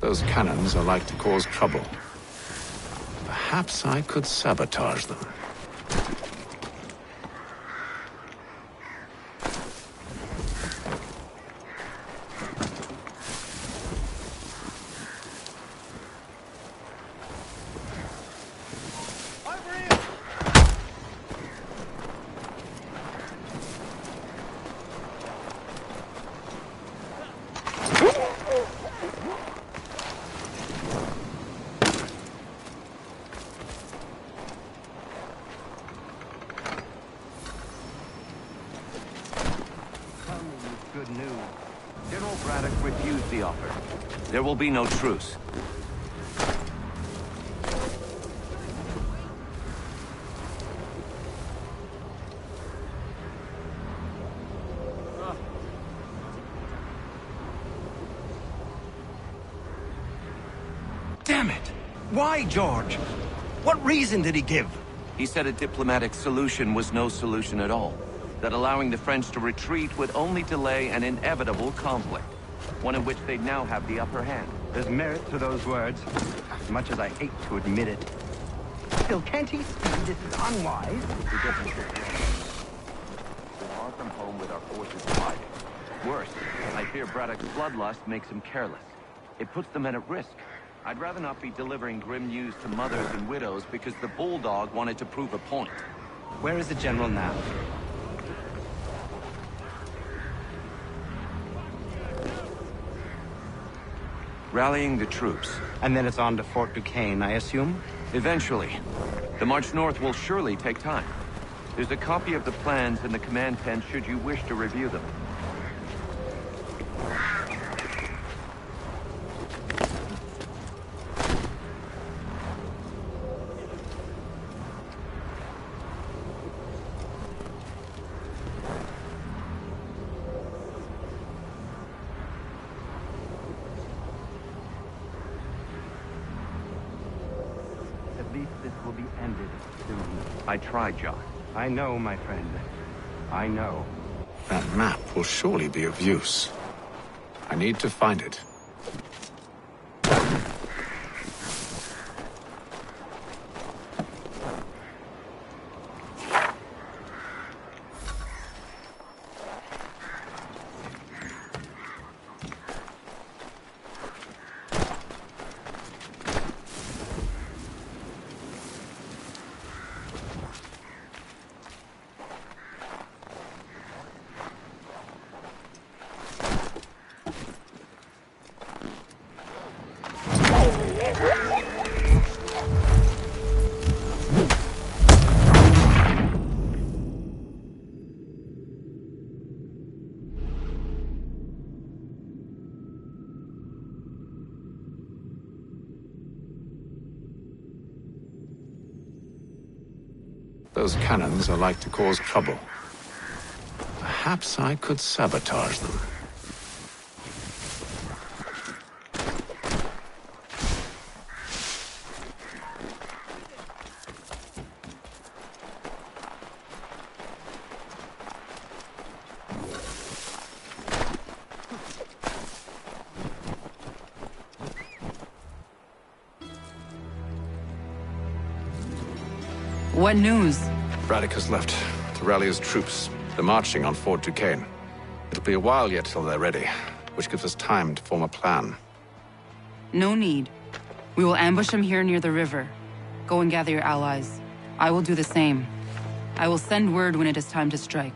Those cannons are like to cause trouble. Perhaps I could sabotage them. good news. General Braddock refused the offer. There will be no truce. Damn it! Why, George? What reason did he give? He said a diplomatic solution was no solution at all. That allowing the French to retreat would only delay an inevitable conflict. One in which they'd now have the upper hand. There's merit to those words, as much as I hate to admit it. Still, can't he see this is unwise? We're far from home with our forces divided. Worse, I fear Braddock's bloodlust makes him careless. It puts the men at risk. I'd rather not be delivering grim news to mothers and widows because the bulldog wanted to prove a point. Where is the general now? Rallying the troops. And then it's on to Fort Duquesne, I assume? Eventually. The march north will surely take time. There's a copy of the plans in the command tent should you wish to review them. I tried, John. I know, my friend. I know. That map will surely be of use. I need to find it. Those cannons are like to cause trouble. Perhaps I could sabotage them. What news? Braddock has left to rally his troops. They're marching on Fort Duquesne. It'll be a while yet till they're ready, which gives us time to form a plan. No need. We will ambush them here near the river. Go and gather your allies. I will do the same. I will send word when it is time to strike.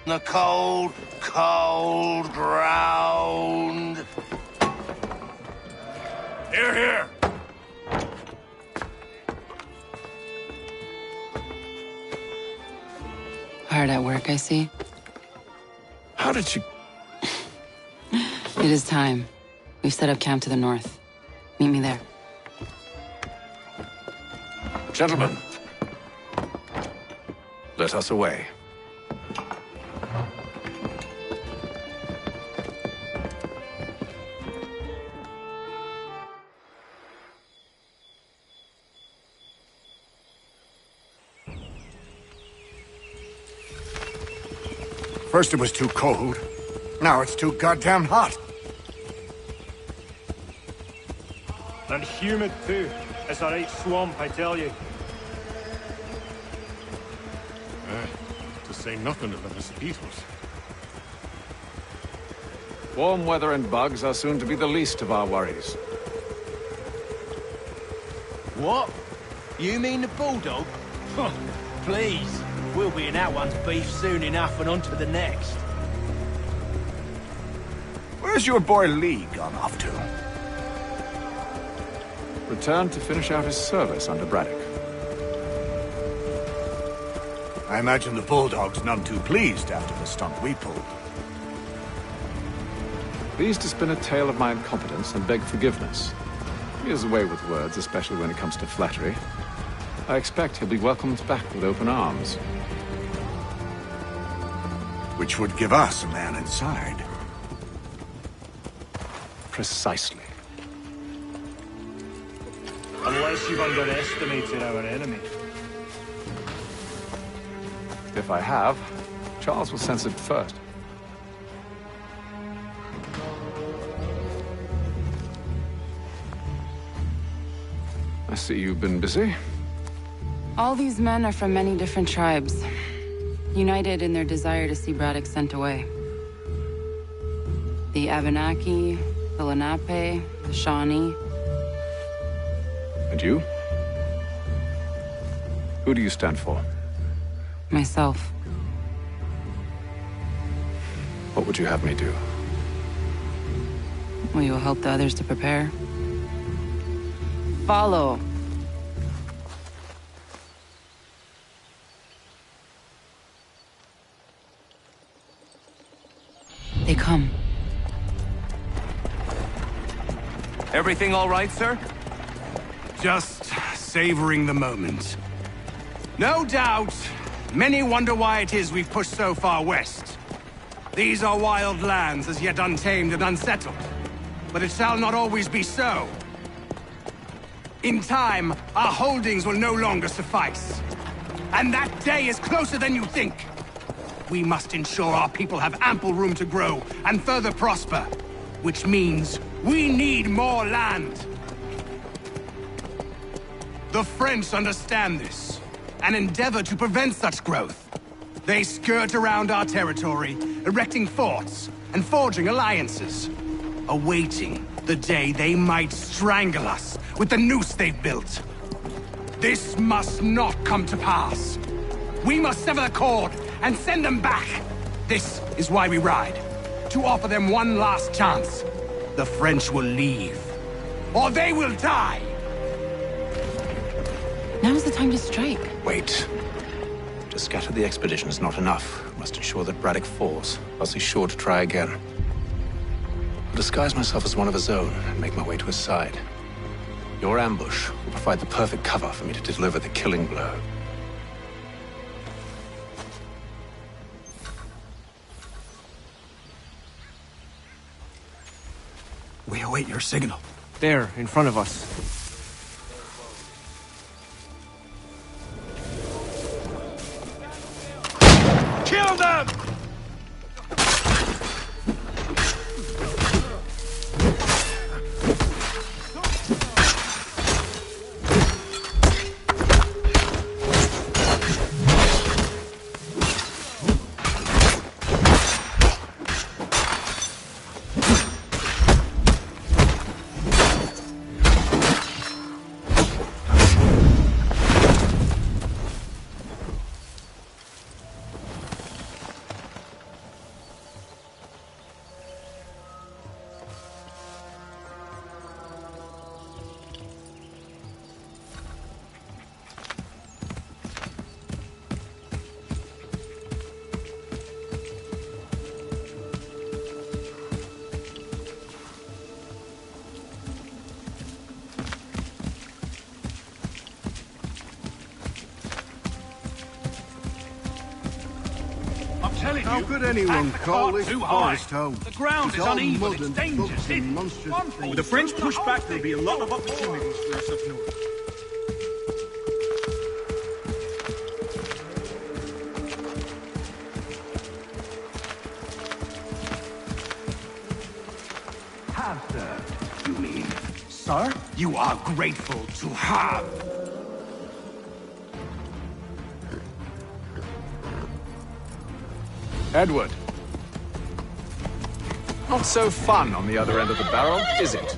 The cold, cold ground. Here, here. Hard at work, I see. How did you... It is time. We've set up camp to the north. Meet me there. Gentlemen, let us away. First it was too cold. Now it's too goddamn hot. And humid too. It's a right swamp, I tell you. To say nothing of the mosquitoes. Warm weather and bugs are soon to be the least of our worries. What? You mean the bulldog? Huh, please. We'll be in that one's beef soon enough and on to the next. Where's your boy Lee gone off to? Returned to finish out his service under Braddock. I imagine the Bulldog's none too pleased after the stunt we pulled. Pleased to spin a tale of my incompetence and beg forgiveness. He has a way with words, especially when it comes to flattery. I expect he'll be welcomed back with open arms. Which would give us a man inside. Precisely. Unless you've underestimated our enemy. If I have, Charles will sense it first. I see you've been busy. All these men are from many different tribes, united in their desire to see Braddock sent away. The Abenaki, the Lenape, the Shawnee. And you? Who do you stand for? Myself. What would you have me do? Will you help the others to prepare? Follow. They come. Everything all right, sir? Just savoring the moment. No doubt, many wonder why it is we've pushed so far west. These are wild lands as yet untamed and unsettled. But it shall not always be so. In time, our holdings will no longer suffice. And that day is closer than you think. We must ensure our people have ample room to grow and further prosper. Which means we need more land. The French understand this, and endeavor to prevent such growth. They skirt around our territory, erecting forts and forging alliances, awaiting the day they might strangle us with the noose they've built. This must not come to pass. We must sever the cord and send them back. This is why we ride, to offer them one last chance. The French will leave, or they will die. Now's the time to strike. Wait. To scatter the expedition is not enough. We must ensure that Braddock falls, else he's sure to try again. I'll disguise myself as one of his own and make my way to his side. Your ambush will provide the perfect cover for me to deliver the killing blow. We await your signal. There, in front of us. Kill them! telling How you, could anyone pack the call cart this too high. forest home? The ground It's is all uneven, mud it's and dangerous. dust and monstrous With the French push back, there'll be a lot of opportunities for us up north. Have served, you mean? Sir? You are grateful to have. Edward. Not so fun on the other end of the barrel, is it?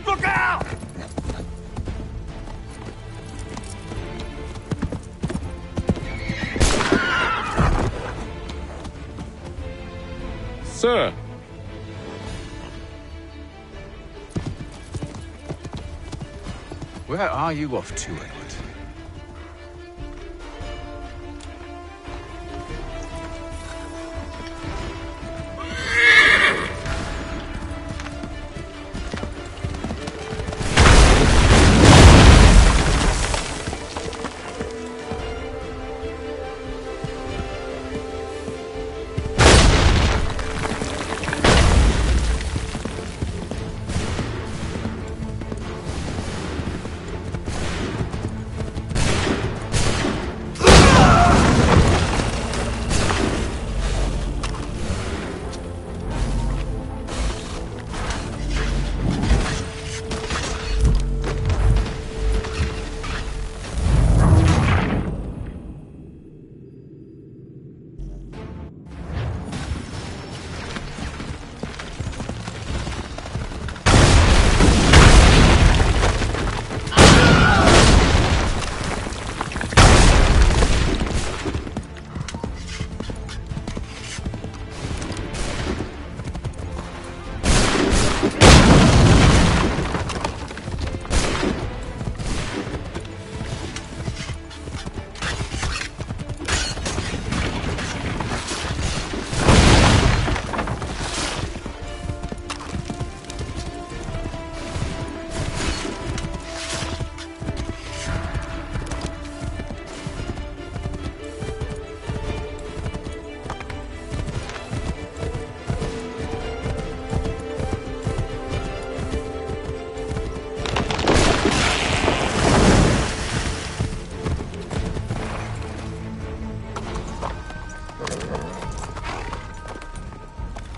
Look out! Sir. Where are you off to, Edward?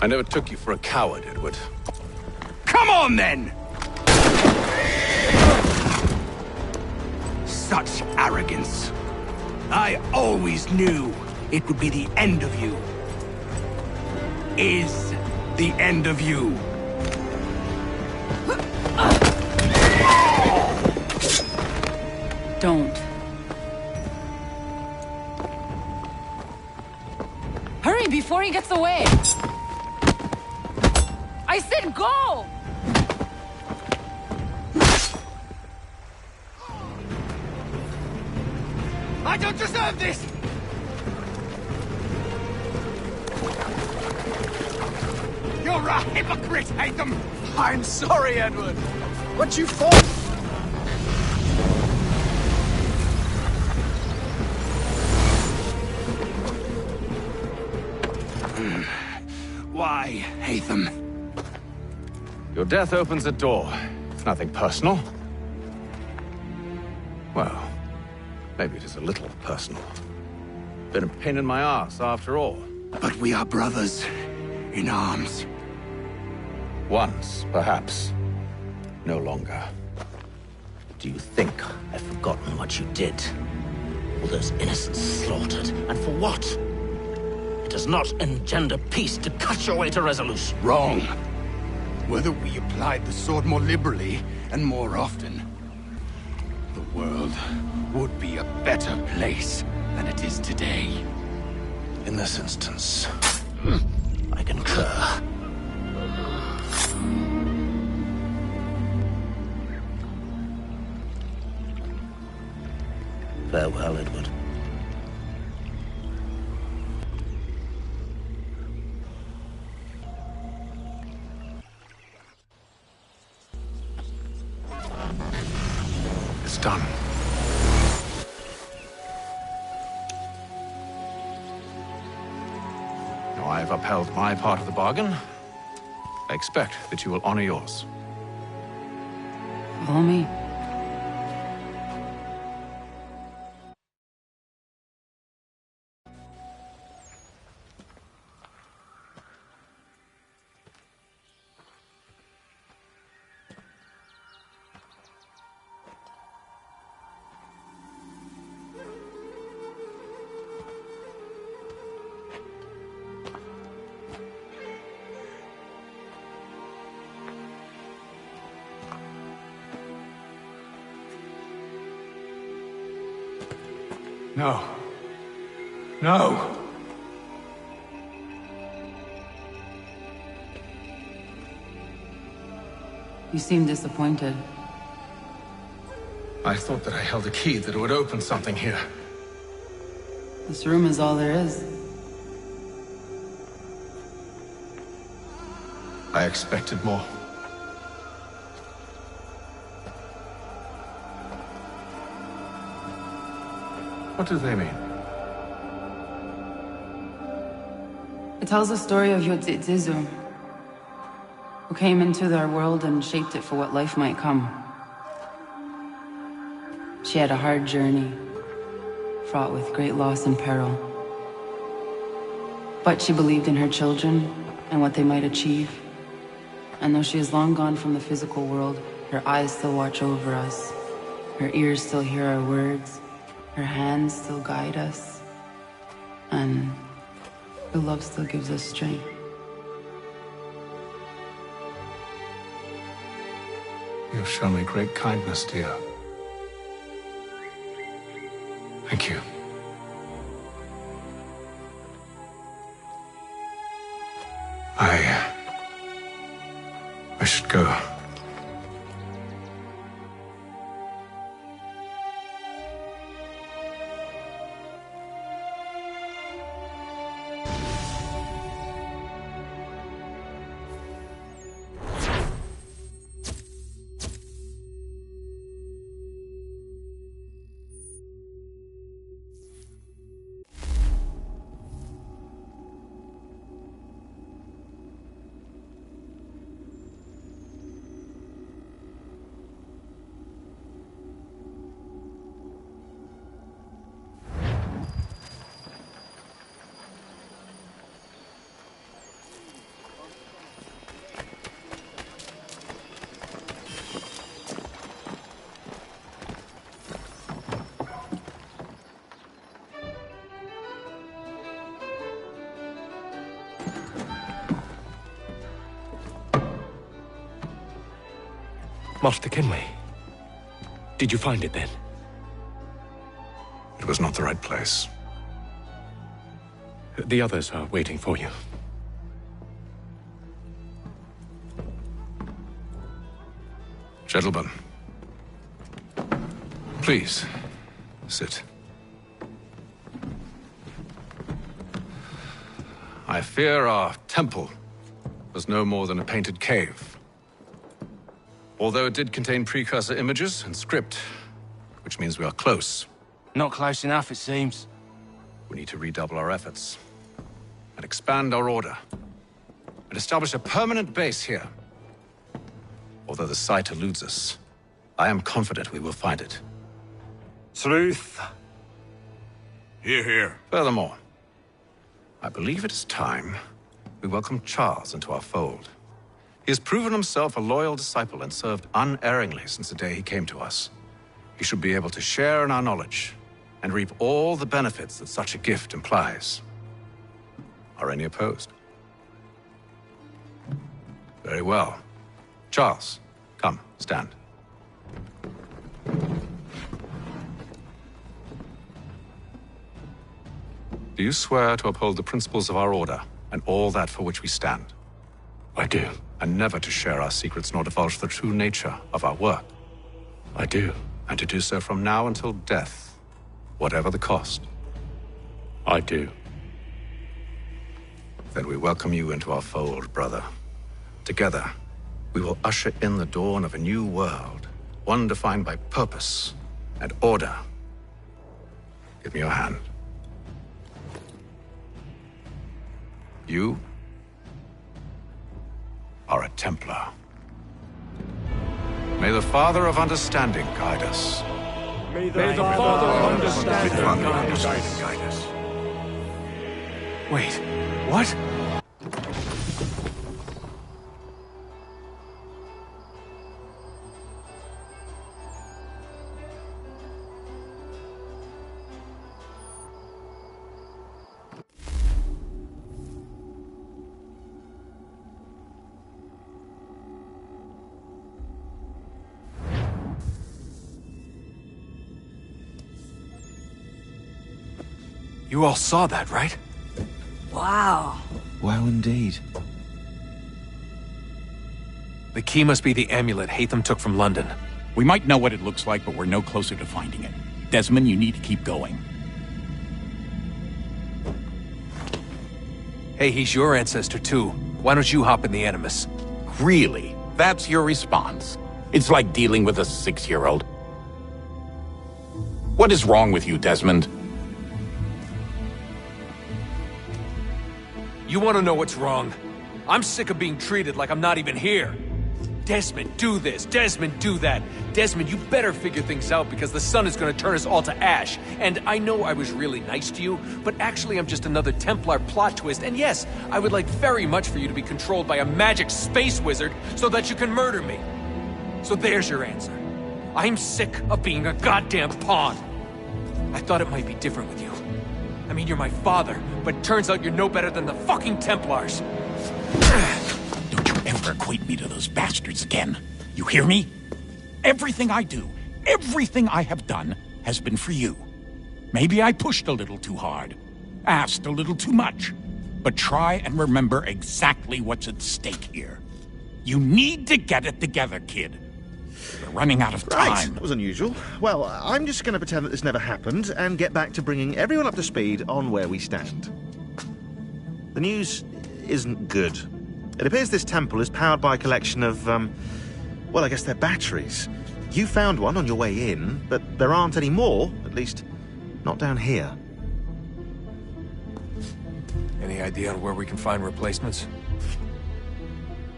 I never took you for a coward, Edward. Come on, then! Such arrogance. I always knew it would be the end of you. Is the end of you. Don't. Hurry before he gets away! I said go! I don't deserve this! You're a hypocrite, Hatham! I'm sorry, Edward. But you fought... Why, Hatham? Your death opens a door. It's nothing personal. Well, maybe it is a little personal. Been a pain in my ass, after all. But we are brothers in arms. Once, perhaps. No longer. Do you think I've forgotten what you did? All those innocents slaughtered, and for what? It does not engender peace to cut your way to resolution. Wrong. Whether we applied the sword more liberally and more often, the world would be a better place than it is today. In this instance, I concur. Farewell, Edward. It's done. I've upheld my part of the bargain. I expect that you will honor yours. Follow me. No. No! You seem disappointed. I thought that I held a key that would open something here. This room is all there is. I expected more. What do they mean? It tells the story of Yodzizu, who came into their world and shaped it for what life might come. She had a hard journey, fraught with great loss and peril. But she believed in her children and what they might achieve. And though she is long gone from the physical world, her eyes still watch over us. Her ears still hear our words. Her hands still guide us. And her love still gives us strength. You've shown me great kindness, dear. Thank you. I should go. Master Kenway, did you find it then? It was not the right place. The others are waiting for you. Gentlemen, please, sit. I fear our temple was no more than a painted cave. Although it did contain precursor images and script, which means we are close. Not close enough, it seems. We need to redouble our efforts and expand our order and establish a permanent base here. Although the site eludes us, I am confident we will find it. Truth. Hear, hear. Furthermore, I believe it is time we welcome Charles into our fold. He has proven himself a loyal disciple and served unerringly since the day he came to us. He should be able to share in our knowledge and reap all the benefits that such a gift implies. Are any opposed? Very well. Charles, come, stand. Do you swear to uphold the principles of our order and all that for which we stand? I do. And never to share our secrets nor divulge the true nature of our work? I do. And to do so from now until death, whatever the cost? I do. Then we welcome you into our fold, brother. Together, we will usher in the dawn of a new world, one defined by purpose and order. Give me your hand. You are a Templar. May the Father of Understanding guide us. May the Father of Understanding guide us. Wait, what? You all saw that, right? Wow. Wow, indeed. The key must be the amulet Hatham took from London. We might know what it looks like, but we're no closer to finding it. Desmond, you need to keep going. Hey, he's your ancestor too. Why don't you hop in the Animus? Really? That's your response? It's like dealing with a 6-year-old. What is wrong with you, Desmond? You want to know what's wrong? I'm sick of being treated like I'm not even here. Desmond, do this. Desmond, do that. Desmond, you better figure things out because the sun is going to turn us all to ash. And I know I was really nice to you, but actually I'm just another Templar plot twist. And yes, I would like very much for you to be controlled by a magic space wizard so that you can murder me. So there's your answer. I'm sick of being a goddamn pawn. I thought it might be different with you. I mean, you're my father, but turns out you're no better than the fucking Templars. Don't you ever equate me to those bastards again. You hear me? Everything I do, everything I have done, has been for you. Maybe I pushed a little too hard, asked a little too much, but try and remember exactly what's at stake here. You need to get it together, kid. We're running out of time. Right, that was unusual. Well, I'm just going to pretend that this never happened and get back to bringing everyone up to speed on where we stand. The news isn't good. It appears this temple is powered by a collection of, well, I guess they're batteries. You found one on your way in, but there aren't any more, at least not down here. Any idea on where we can find replacements?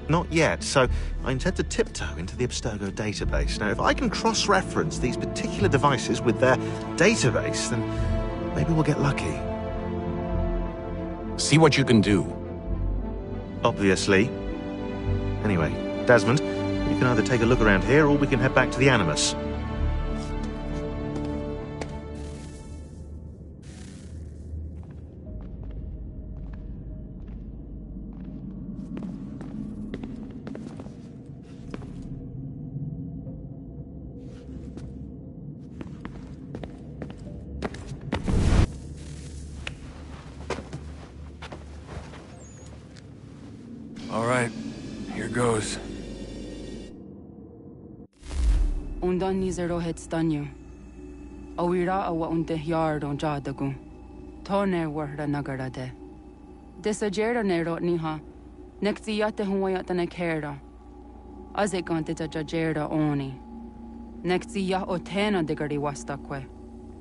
Not yet, so I intend to tiptoe into the Abstergo database. Now, if I can cross-reference these particular devices with their database, then maybe we'll get lucky. See what you can do. Obviously. Anyway, Desmond, you can either take a look around here or we can head back to the Animus. All right, here goes. Undan nizero het stanyo. Awira awa unte yard on jadagu. Toner warda nagarade. Desajera nero niha. Nektiate huayata nekera. Azekante tajajera oni. Nektia otena degari wastakwe.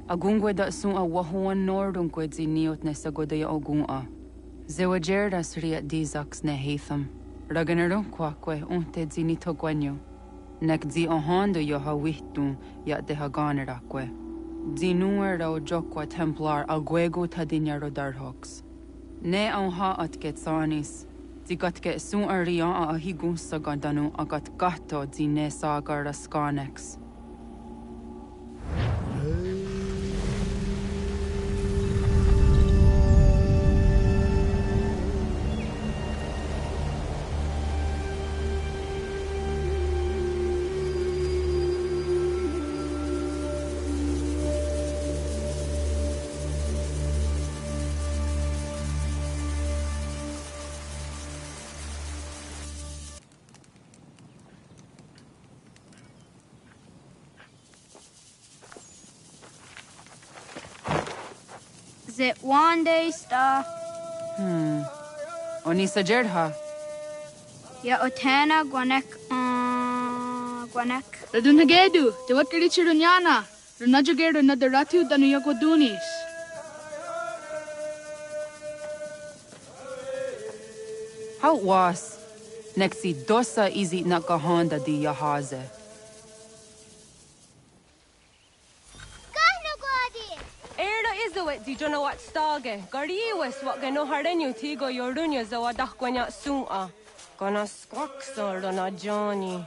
Agungwe da sun a wahuan nordunque ziniot nesagodea ogun'a. Zewajerda sriat dizax ne Hatham. Raganero quaque unte zinito guanyo. Nek zi ohando yo hawihtun yat de haganeraque. Zinuer o jokwa templar aguego tadinyaro darhox. Ne onha at getsanis. Zigat get sun arian a higun sagandanu agat gato zine sagar ascanex. Is it one day stuff? Onisa Jerdha. Ya otana guanek guanek. Radunhagedu, te wakari chirunyana. Runajugeru nadaratu danu yagodunis. How was? Nexi dosa izit nakahonda di yahaze. Erda izuit di jono wat stage. Gariwis wat gano harenu tigo yorunya zawa dakwanya sun'a. Gonna squawk na Johnny.